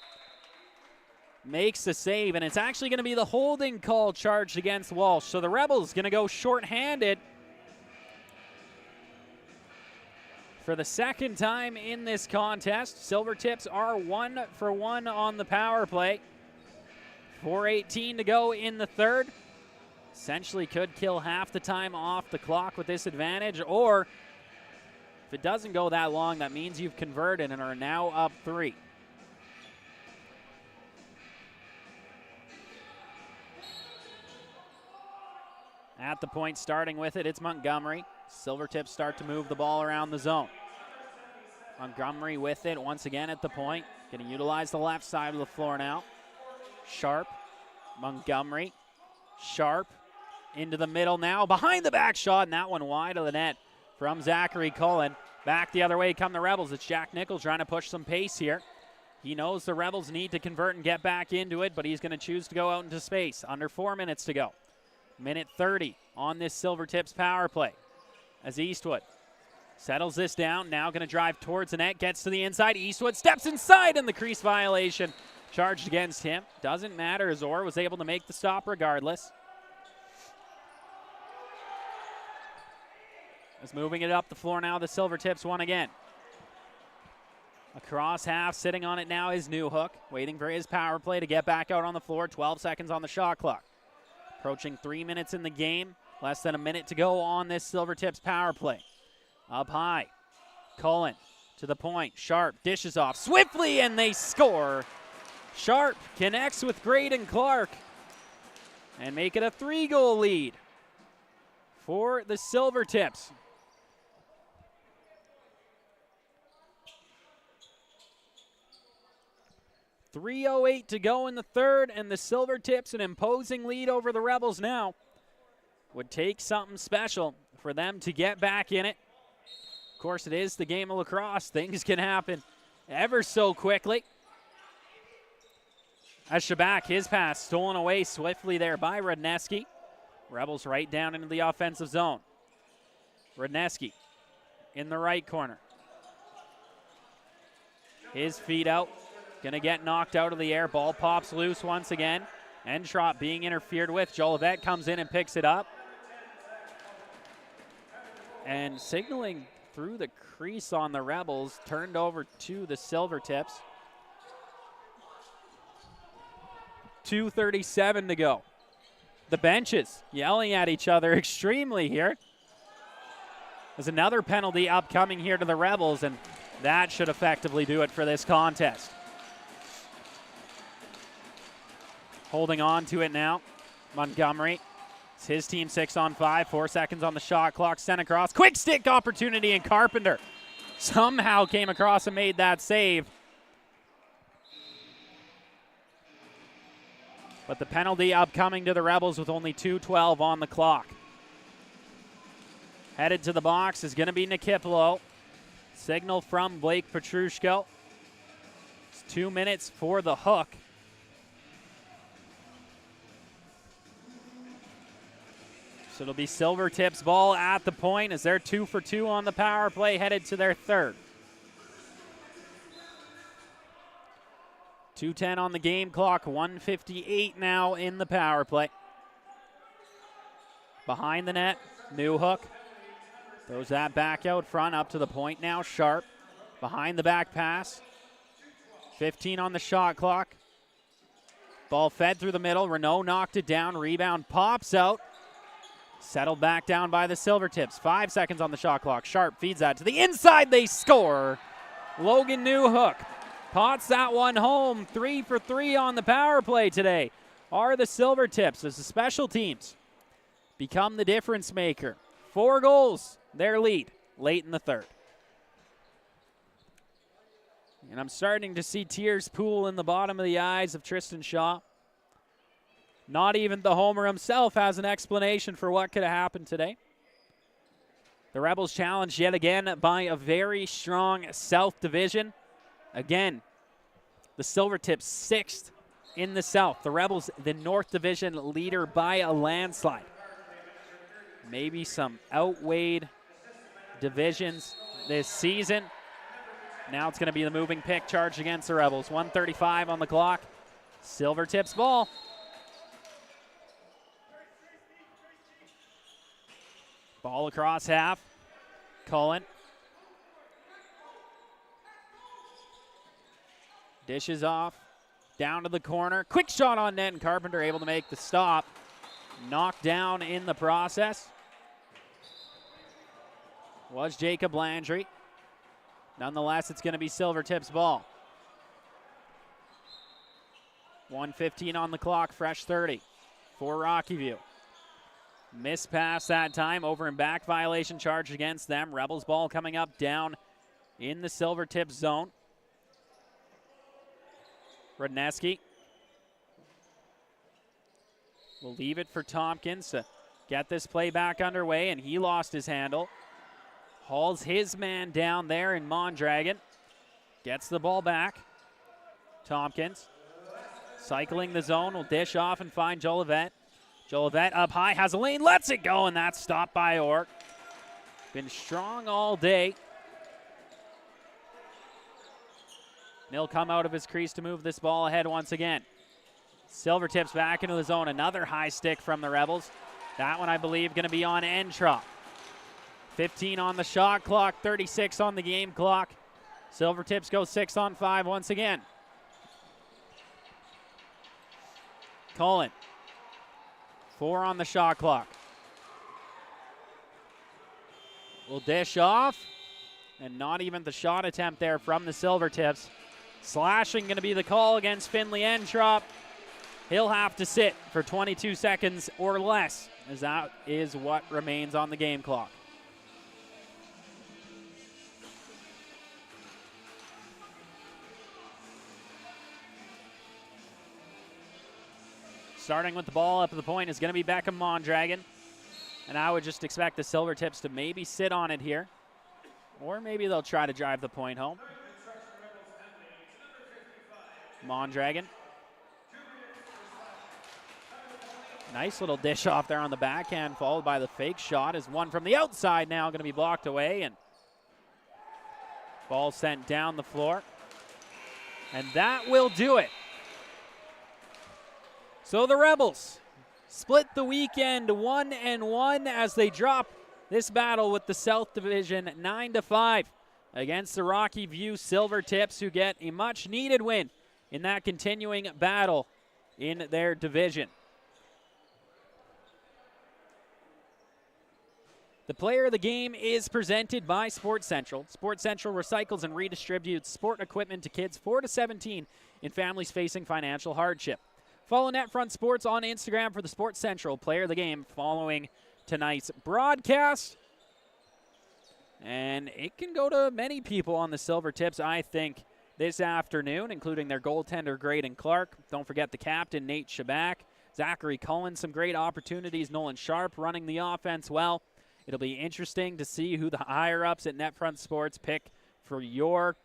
makes the save, and it's actually going to be the holding call charged against Walsh. So the Rebels going to go shorthanded for the second time in this contest. Silvertips are 1 for 1 on the power play. 4:18 to go in the third. Essentially could kill half the time off the clock with this advantage, or if it doesn't go that long, that means you've converted and are now up 3. At the point, starting with it, it's Montgomery. Silvertips start to move the ball around the zone. Montgomery with it once again at the point. Going to utilize the left side of the floor now. Sharp, Montgomery, Sharp into the middle now. Behind the back shot, and that one wide of the net from Zachary Cullen. Back the other way come the Rebels. It's Jack Nichols trying to push some pace here. He knows the Rebels need to convert and get back into it, but he's going to choose to go out into space. Under 4 minutes to go. Minute 30 on this Silvertips power play. As Eastwood settles this down, now going to drive towards the net, gets to the inside. Eastwood steps inside, and the crease violation charged against him. Doesn't matter, as Orr was able to make the stop regardless. As moving it up the floor now, the Silvertips won again. Across half, sitting on it now is Newhook, waiting for his power play to get back out on the floor. 12 seconds on the shot clock. Approaching 3 minutes in the game. Less than a minute to go on this Silvertips power play. Up high. Cullen to the point. Sharp dishes off swiftly, and they score. Sharp connects with Graydon Clark and make it a 3-goal lead for the Silvertips. .308 to go in the third, and the Silvertips, an imposing lead over the Rebels now. Would take something special for them to get back in it. Of course, it is the game of lacrosse. Things can happen ever so quickly. As Shabak, his pass stolen away swiftly there by Rudneski. Rebels right down into the offensive zone. Rudneski in the right corner. His feet out. Going to get knocked out of the air. Ball pops loose once again. Entrop being interfered with. Jolivet comes in and picks it up. And signaling through the crease on the Rebels. Turned over to the Silvertips. 2:37 to go. The benches yelling at each other extremely here. There's another penalty upcoming here to the Rebels, and that should effectively do it for this contest. Holding on to it now, Montgomery. It's his team 6-on-5, 4 seconds on the shot clock, sent across. Quick stick opportunity, and Carpenter somehow came across and made that save. But the penalty upcoming to the Rebels with only 2:12 on the clock. Headed to the box is going to be Nikipolo. Signal from Blake Petrushko. It's 2 minutes for the hook. So it'll be Silvertips ball at the point as they're 2 for 2 on the power play, headed to their third. 2:10 on the game clock, 1:58 now in the power play. Behind the net, Newhook. Throws that back out front, up to the point now, Sharp. Behind the back pass. 15 on the shot clock. Ball fed through the middle, Renault knocked it down, rebound pops out. Settled back down by the Silvertips. 5 seconds on the shot clock. Sharp feeds that to the inside. They score. Logan Newhook pots that one home. 3 for 3 on the power play today are the Silvertips as the special teams become the difference maker. 4 goals, their lead late in the third. And I'm starting to see tears pool in the bottom of the eyes of Tristan Shaw. Not even the homer himself has an explanation for what could have happened today. The Rebels challenged yet again by a very strong South division. Again, the Silvertips 6th in the South. The Rebels, the North Division leader by a landslide. Maybe some outweighed divisions this season. Now it's going to be the moving pick charge against the Rebels. 1:35 on the clock. Silvertips ball. Ball across half. Cullen. Dishes off. Down to the corner. Quick shot on net, and Carpenter able to make the stop. Knocked down in the process was Jacob Landry. Nonetheless, it's going to be Silvertips ball. 1:15 on the clock, fresh 30 for Rockyview. Missed pass that time, over and back violation charge against them. Rebels ball coming up down in the Silvertips zone. Rodneski will leave it for Tompkins to get this play back underway, and he lost his handle. Hauls his man down there in Mondragon. Gets the ball back. Tompkins cycling the zone, will dish off and find Jolivet. Jolivet up high, has a lane, lets it go, and that's stopped by Ork. Been strong all day. And he'll come out of his crease to move this ball ahead once again. Silvertips back into the zone. Another high stick from the Rebels. That one, I believe, going to be on Entrop. 15 on the shot clock, 36 on the game clock. Silvertips go 6 on 5 once again. Cullen. 4 on the shot clock. Will dish off. And not even the shot attempt there from the Silvertips. Slashing going to be the call against Finley Entrop. He'll have to sit for 22 seconds or less, as that is what remains on the game clock. Starting with the ball up at the point is going to be Beckham Mondragon. And I would just expect the Silvertips to maybe sit on it here. Or maybe they'll try to drive the point home. Mondragon. Nice little dish off there on the backhand, followed by the fake shot. Is one from the outside now going to be blocked away, and ball sent down the floor. And that will do it. So the Rebels split the weekend 1-1 as they drop this battle with the South Division 9-5 against the Rockyview Silvertips, who get a much-needed win in that continuing battle in their division. The player of the game is presented by Sports Central. Sports Central recycles and redistributes sport equipment to kids 4 to 17 in families facing financial hardship. Follow NetFront Sports on Instagram for the Sports Central player of the game following tonight's broadcast. And it can go to many people on the Silvertips, I think, this afternoon, including their goaltender, Graydon Clark. Don't forget the captain, Nate Shabak. Zachary Cullen, some great opportunities. Nolan Sharp running the offense well. It'll be interesting to see who the higher-ups at NetFront Sports pick for your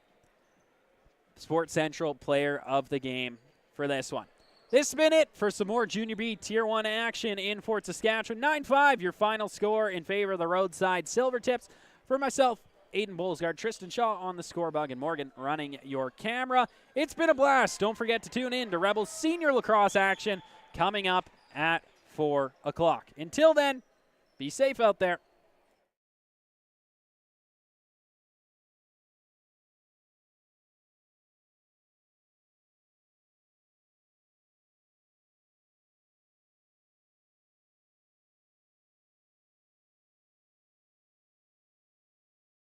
Sports Central player of the game for this one. This has been it for some more Junior B Tier 1 action in Fort Saskatchewan. 9-5, your final score in favor of the roadside Silvertips. For myself, Aiden Bolsgaard, Tristan Shaw on the scorebug, and Morgan running your camera. It's been a blast. Don't forget to tune in to Rebels Senior Lacrosse action coming up at 4 o'clock. Until then, be safe out there.